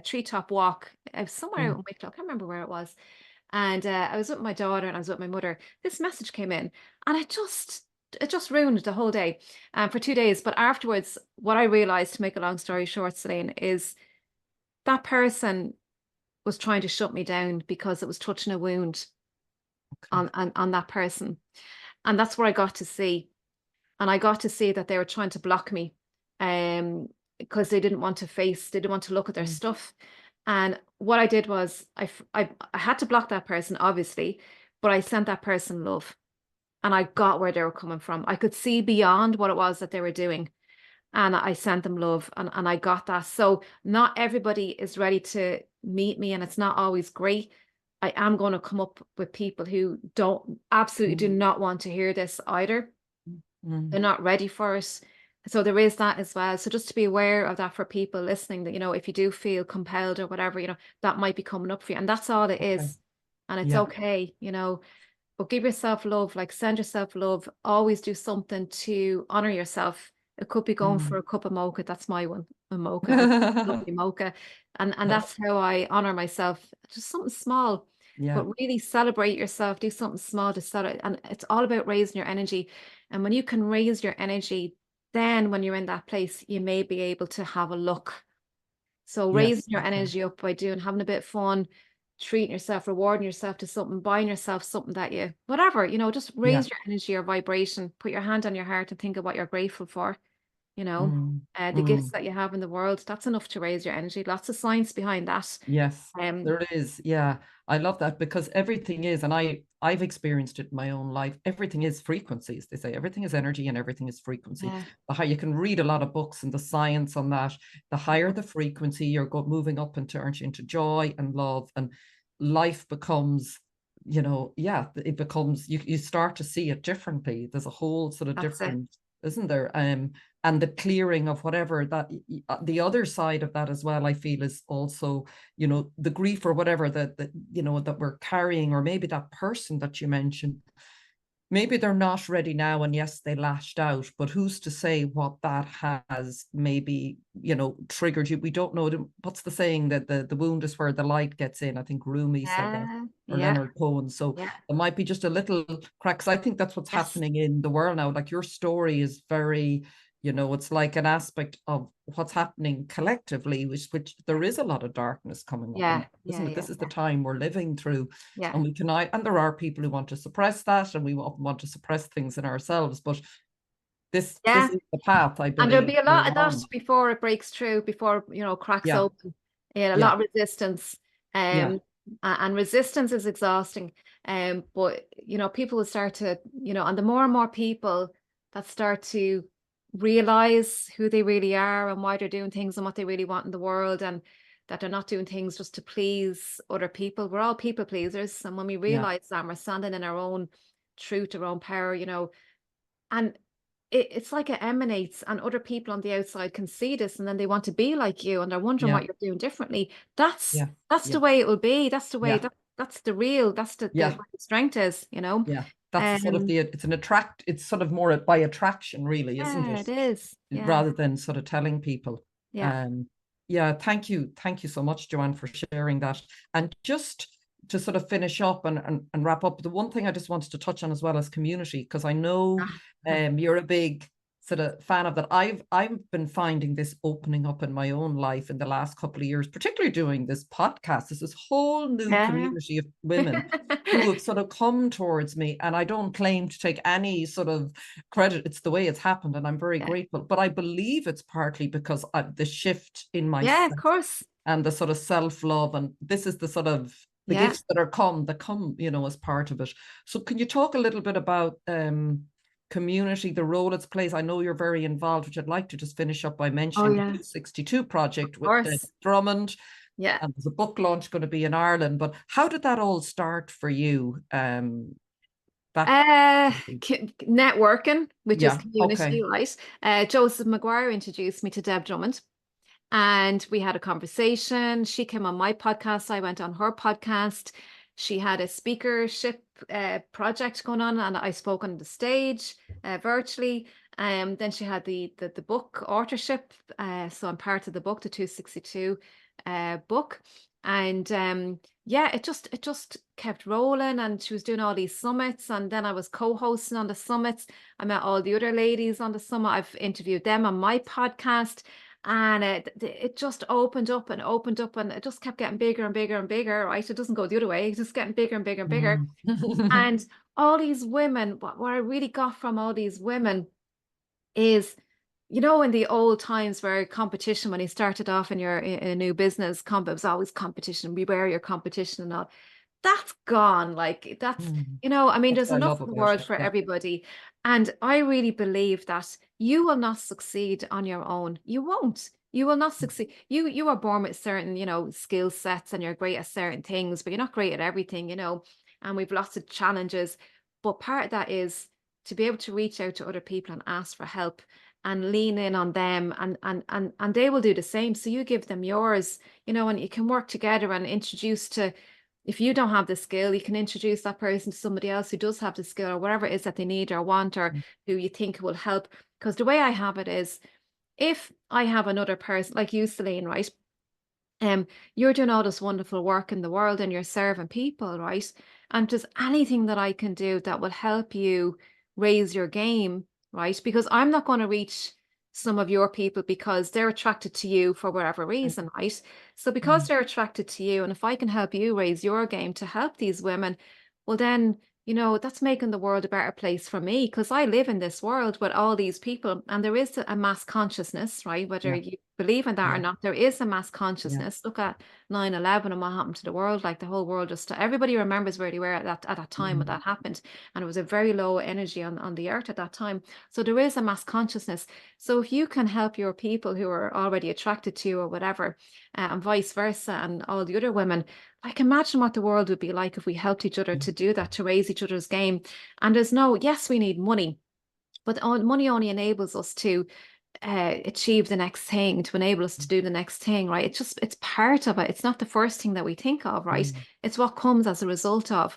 treetop walk. I was somewhere out in Wicklow. I can't remember where it was. And I was with my daughter and I was with my mother. This message came in, and it just ruined the whole day for 2 days. But afterwards, what I realized, to make a long story short, Celine, is that person was trying to shut me down because it was touching a wound on that person. And that's where I got to see. And I got to see that they were trying to block me because they didn't want to look at their stuff. And what I did was I had to block that person, obviously, but I sent that person love. And I got where they were coming from. I could see beyond what it was that they were doing. And I sent them love, and I got that. So not everybody is ready to meet me, and it's not always great. I am going to come up with people who absolutely do not want to hear this either. They're not ready for it. So there is that as well. So just to be aware of that for people listening, that, you know, if you do feel compelled or whatever, you know, that might be coming up for you. And that's all it is. And it's okay, you know. but give yourself love, like send yourself love. Always do something to honor yourself. It could be going for a cup of mocha. That's my one, a mocha, a lovely mocha. And that's how I honor myself. Just something small, Yeah, but really celebrate yourself. Do something small to celebrate. And it's all about raising your energy. And when you can raise your energy, then when you're in that place, you may be able to have a look. So yes, raising your okay. energy up by having a bit of fun, treating yourself, rewarding yourself to something, buying yourself something that you, whatever, just Yeah. raise your energy or vibration, put your hand on your heart and think of what you're grateful for, Mm, the gifts mm. that you have in the world. That's enough to raise your energy. Lots of science behind that. Yes, Um, there is. Yeah, I love that because everything is, and I've experienced it in my own life. Everything is frequencies. They say everything is energy and everything is frequency. yeah, The high, you can read a lot of books and the science on that. The higher the frequency, you're moving up into joy and love, and life becomes, yeah, it becomes you start to see it differently. There's a whole sort of that's it. different, isn't there? And the clearing of whatever that the other side of that as well, I feel, is also, the grief or whatever that we're carrying, or maybe that person that you mentioned, maybe they're not ready now, and yes, they lashed out, but who's to say what that has maybe, triggered you? We don't know. What's the saying, that the wound is where the light gets in? I think Rumi said that, Yeah, or yeah, Leonard Cohen. So yeah, there might be just a little cracks. I think that's what's yes, happening in the world now. Like, your story is very, it's like an aspect of what's happening collectively, which there is a lot of darkness coming up, and yeah, isn't yeah, it? yeah, This is the time we're living through, yeah, and and there are people who want to suppress that, and we want to suppress things in ourselves, but this yeah. is the path, I And there'll believe, be a lot we're of that on. before it breaks through, before, cracks Yeah, open. Yeah, a yeah, lot of resistance. yeah, And resistance is exhausting. But people will start to, and the more and more people that start to realize who they really are and why they're doing things and what they really want in the world, and that they're not doing things just to please other people. We're all people pleasers. And when we yeah, realize that, and we're standing in our own truth, our own power, and it's like it emanates, and other people on the outside can see this, and then they want to be like you, and they're wondering yeah, what you're doing differently. That's yeah, that's yeah, the way it will be. That's the way yeah, that's the real, that's the yeah, where the strength is. yeah. That's sort of Um it's sort of more by attraction, really, isn't yeah, it? it is. Yeah. Rather than sort of telling people. Yeah. Um, yeah, thank you so much, Joanne, for sharing that. And just to sort of finish up and wrap up, the one thing I just wanted to touch on as well as community, because I know Ah, you're a big sort of fan of that. I've been finding this opening up in my own life in the last couple of years, particularly doing this podcast. There's this whole new yeah. community of women who have sort of come towards me, and I don't claim to take any sort of credit. It's the way it's happened, and I'm very Yeah. grateful. But I believe it's partly because the shift in Yeah, myself of course. and the sort of self-love, and this is the sort of the Yeah. gifts that come, as part of it. So can you talk a little bit about community, the role it plays? I know you're very involved, which I'd like to just finish up by Oh mentioning the yeah. 262 Of project with course. Drummond, Yeah. and there's a book launch going to be in Ireland. But how did that all start for you? That Networking, which is Yeah, community, okay. right? Joseph McGuire introduced me to Deb Drummond, and we had a conversation. She came on my podcast. I went on her podcast. She had a speakership project going on, and I spoke on the stage virtually. Then she had the book authorship. So I'm part of the book, the 262 book. And yeah, it just kept rolling, and she was doing all these summits, and then I was co-hosting on the summits. I met all the other ladies on the summit. I've interviewed them on my podcast, and it just opened up and opened up, and it just kept getting bigger and bigger and bigger, right? It doesn't go the other way. It's just getting bigger and bigger and bigger. Mm. And all these women, what I really got from all these women is, in the old times where competition, when you started off in in a new business, it was always competition, beware your competition and all. That's gone. Like that's, Mm. I mean, That's there's what I enough love in the about world it. for Yeah, everybody. And I really believe that you will not succeed on your own. You won't. You will not succeed. You are born with certain, skill sets, and you're great at certain things, but you're not great at everything. And we've lots of challenges. But part of that is to be able to reach out to other people and ask for help and lean in on them, and they will do the same. So you give them yours, and you can work together and introduce to if you don't have the skill, you can introduce that person to somebody else who does have the skill, or whatever it is that they need or want, or who you think will help. Because the way I have it is, if I have another person like you, Celine, right? You're doing all this wonderful work in the world and you're serving people, right? And just anything that I can do that will help you raise your game, right? Because I'm not going to reach some of your people because they're attracted to you for whatever reason, right? So because they're attracted to you, and if I can help you raise your game to help these women, well then, that's making the world a better place for me, because I live in this world with all these people, and there is a mass consciousness, right? Whether Yeah, you believe in that or yeah, not, there is a mass yeah. consciousness. Look at 9/11 and what happened to the world. Like, the whole world, just everybody remembers where they were at that time when that happened, and it was a very low energy on the earth at that time. So there is a mass consciousness. So if you can help your people who are already attracted to you or whatever, and vice versa, and all the other women, I can imagine what the world would be like if we helped each other to do that, to raise each other's game. And yes, we need money, but money only enables us to achieve the next thing, to enable us to do the next thing, right? It's part of it. It's not the first thing that we think of, right? It's what comes as a result of.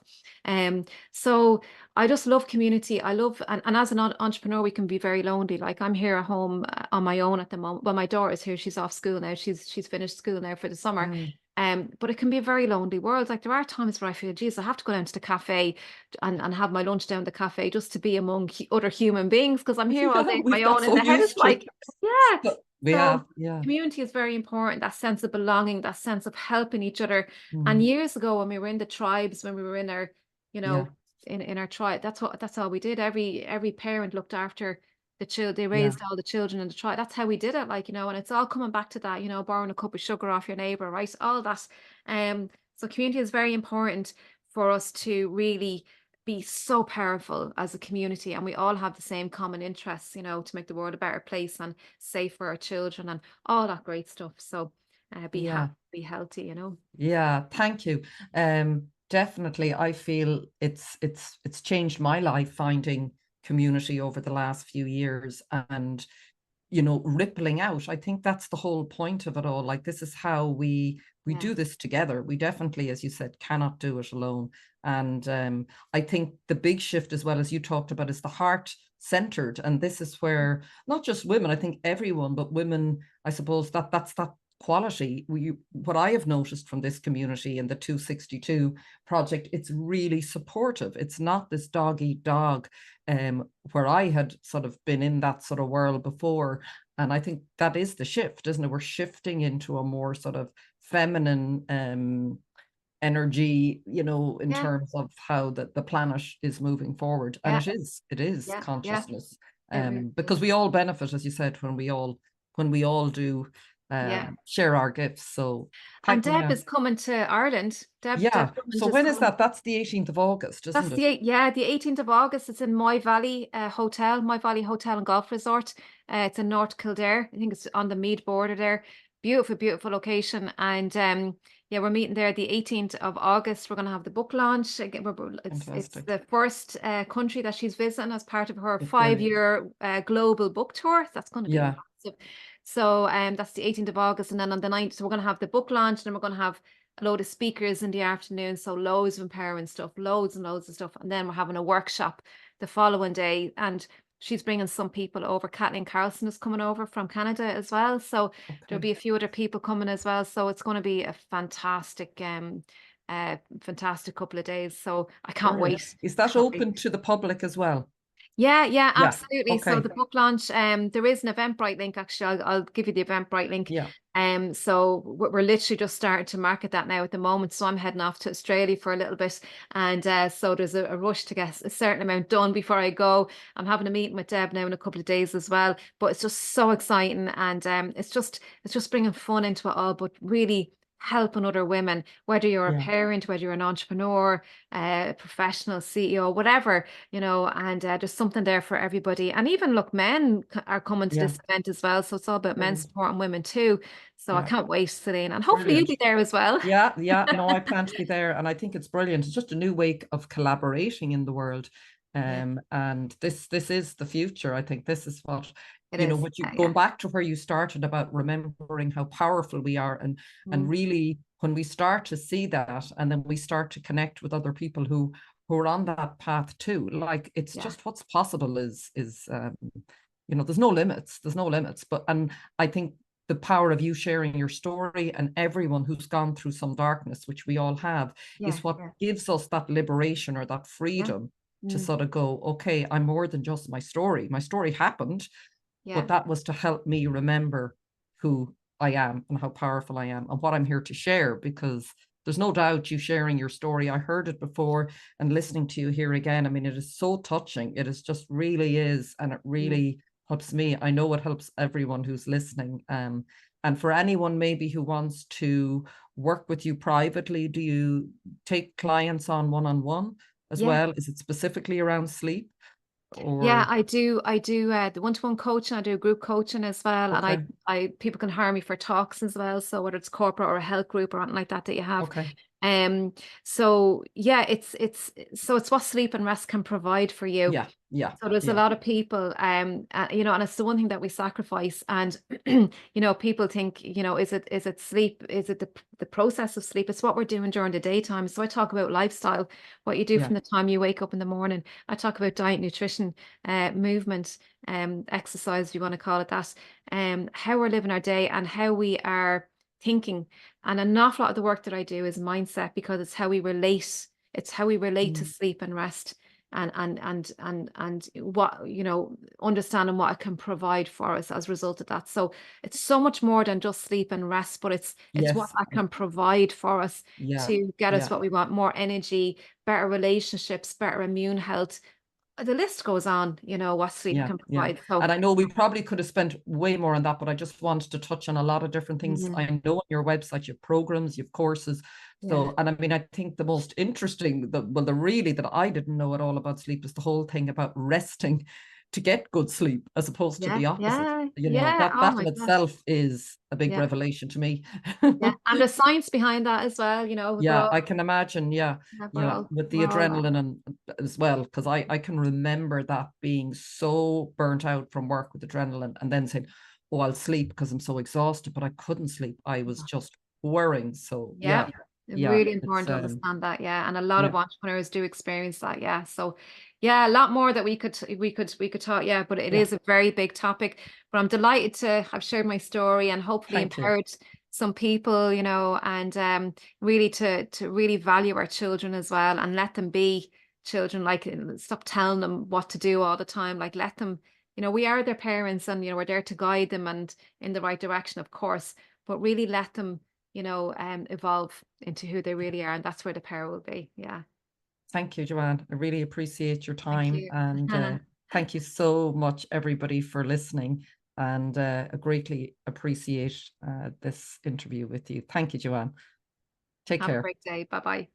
So I just love community. I love, and as an entrepreneur, we can be very lonely. Like, I'm here at home on my own at the moment. Well, my daughter's here. She's off school now. She's finished school now for the summer. But it can be a very lonely world. Like, there are times where I feel, geez, I have to go down to the cafe and have my lunch down the cafe just to be among other human beings, because I'm here all day Yeah, on we've my got own in so the house. used to. Like, yeah. So, yeah, So yeah. community is very important, that sense of belonging, that sense of helping each other. And years ago, when we were in the tribes, when we were in our, Yeah, in our tribe, that's all we did. Every parent looked after the children. They yeah, raised all the children in the tribe. That's how we did it, like, and it's all coming back to that, borrowing a cup of sugar off your neighbor, right? All that. So community is very important for us to really be so powerful as a community, and we all have the same common interests, to make the world a better place and safe for our children and all that great stuff. So be yeah, happy, be healthy. yeah. Thank you. Definitely, I feel it's changed my life finding community over the last few years, and rippling out. I think that's the whole point of it all. Like, this is how we Yeah, do this together. We definitely, as you said, cannot do it alone. And I think the big shift, as well as you talked about, is the heart centered. And this is where not just women, I think everyone, but women, I suppose that's that quality. What I have noticed from this community and the 262 project, it's really supportive. It's not this dog eat dog, where I had sort of been in that sort of world before. And I think that is the shift, isn't it? We're shifting into a more sort of feminine energy, in yeah, terms of how the planet is moving forward. And yeah, it is yeah. consciousness. It really Because is. we all benefit, as you said, when we all do Yeah. share our gifts. So And thank Deb yeah. is coming to Ireland. Deb Yeah. Drummond So is when is coming. that? That's the 18th of August, That's isn't it? the 18th of August. It's in My Valley Hotel, My Valley Hotel and Golf Resort. It's in North Kildare. I think it's on the Meath border there. Beautiful, beautiful location. And yeah, we're meeting there the 18th of August. We're going to have the book launch. Again, it's Fantastic. the first country that she's visiting as part of her It's brilliant. 5-year global book tour. That's going to be Yeah. massive. So that's the 18th of August. And then on the 9th, so we're going to have the book launch, and then we're going to have a load of speakers in the afternoon. So loads of empowering stuff, loads and loads of stuff. And then we're having a workshop the following day. And she's bringing some people over. Kathleen Carlson is coming over from Canada as well. So there'll Okay. be a few other people coming as well. So it's going to be a fantastic, fantastic couple of days. So I can't Brilliant. wait. Is that Can't wait. open to the public as well? Yeah, yeah, Yeah. absolutely. So Okay. the book launch, there is an Eventbrite link. Actually, I'll give you the Eventbrite link. Yeah. So we're literally just starting to market that now at the moment. So I'm heading off to Australia for a little bit, and so there's a rush to get a certain amount done before I go. I'm having a meeting with Deb now in a couple of days as well. But it's just so exciting, and it's just bringing fun into it all, but really helping other women, whether you're a Yeah. parent, whether you're an entrepreneur, professional CEO, whatever, and there's something there for everybody. And even, look, men are coming to Yeah. this event as well. So it's all about men Brilliant. supporting women too. So I Yeah. can't wait, Celine. And hopefully you'll Brilliant. be there as well. Yeah. Yeah. No, I plan to be there, and I think it's brilliant. It's just a new way of collaborating in the world. Yeah, And this is the future. I think this is what, it is. what you Yeah, going yeah. back to where you started about remembering how powerful we are, and Mm, really when we start to see that, and then we start to connect with other people who are on that path too, like it's just what's possible is you know, there's no limits. But and I think the power of you sharing your story, and everyone who's gone through some darkness, which we all have, is what gives us that liberation or that freedom to sort of go, okay, I'm more than just my story. My story happened, but that was to help me remember who I am and how powerful I am and what I'm here to share, because there's no doubt you sharing your story. I heard it before, and listening to you here again, I mean, it is so touching. It is just really is. And it really helps me. I know it helps everyone who's listening. And for anyone maybe who wants to work with you privately, do you take clients on one-on-one as well? Is it specifically around sleep? Or I do the one-to-one coaching. I do group coaching as well. okay. And I people can hire me for talks as well, so whether it's corporate or a health group or anything like that you have. Okay. So yeah, it's what sleep and rest can provide for you. So there's a lot of people, you know, and it's the one thing that we sacrifice. And you know, people think, you know, is it sleep? Is it the process of sleep? It's what we're doing during the daytime. So I talk about lifestyle, what you do from the time you wake up in the morning. I talk about diet, nutrition, movement, exercise, if you want to call it that, how we're living our day and how we are thinking. And an awful lot of the work that I do is mindset, because it's how we relate. It's how we relate to sleep and rest. And what, you know, understanding what it can provide for us as a result of that. So it's so much more than just sleep and rest, but it's what that can provide for us to get us what we want: more energy, better relationships, better immune health. The list goes on, you know, what sleep can provide. So, and I know we probably could have spent way more on that, but I just wanted to touch on a lot of different things. I know on your website you have programs, you have courses. So, and I mean, I think the most interesting, the really that I didn't know at all about sleep is the whole thing about resting to get good sleep, as opposed to the opposite. You know, that in itself is a big revelation to me. And the science behind that as well, you know. I can imagine. With the adrenaline and as well, because I can remember that being so burnt out from work with adrenaline, and then saying, oh, I'll sleep because I'm so exhausted, but I couldn't sleep. I was just worrying. So really important to understand that. And a lot of entrepreneurs do experience that. So a lot more that we could talk. But it is a very big topic. But I'm delighted to have shared my story and hopefully empowered some people, you know, and really to really value our children as well, and let them be children. Like, stop telling them what to do all the time. Like, let them, you know, we are their parents, and, you know, we're there to guide them and in the right direction, of course, but really let them, you know, evolve into who they really are. And that's where the power will be. Thank you, Joanne. I really appreciate your time. Thank you. And thank you so much, everybody, for listening. And I greatly appreciate this interview with you. Thank you, Joanne. Take care. Have a great day. Bye-bye.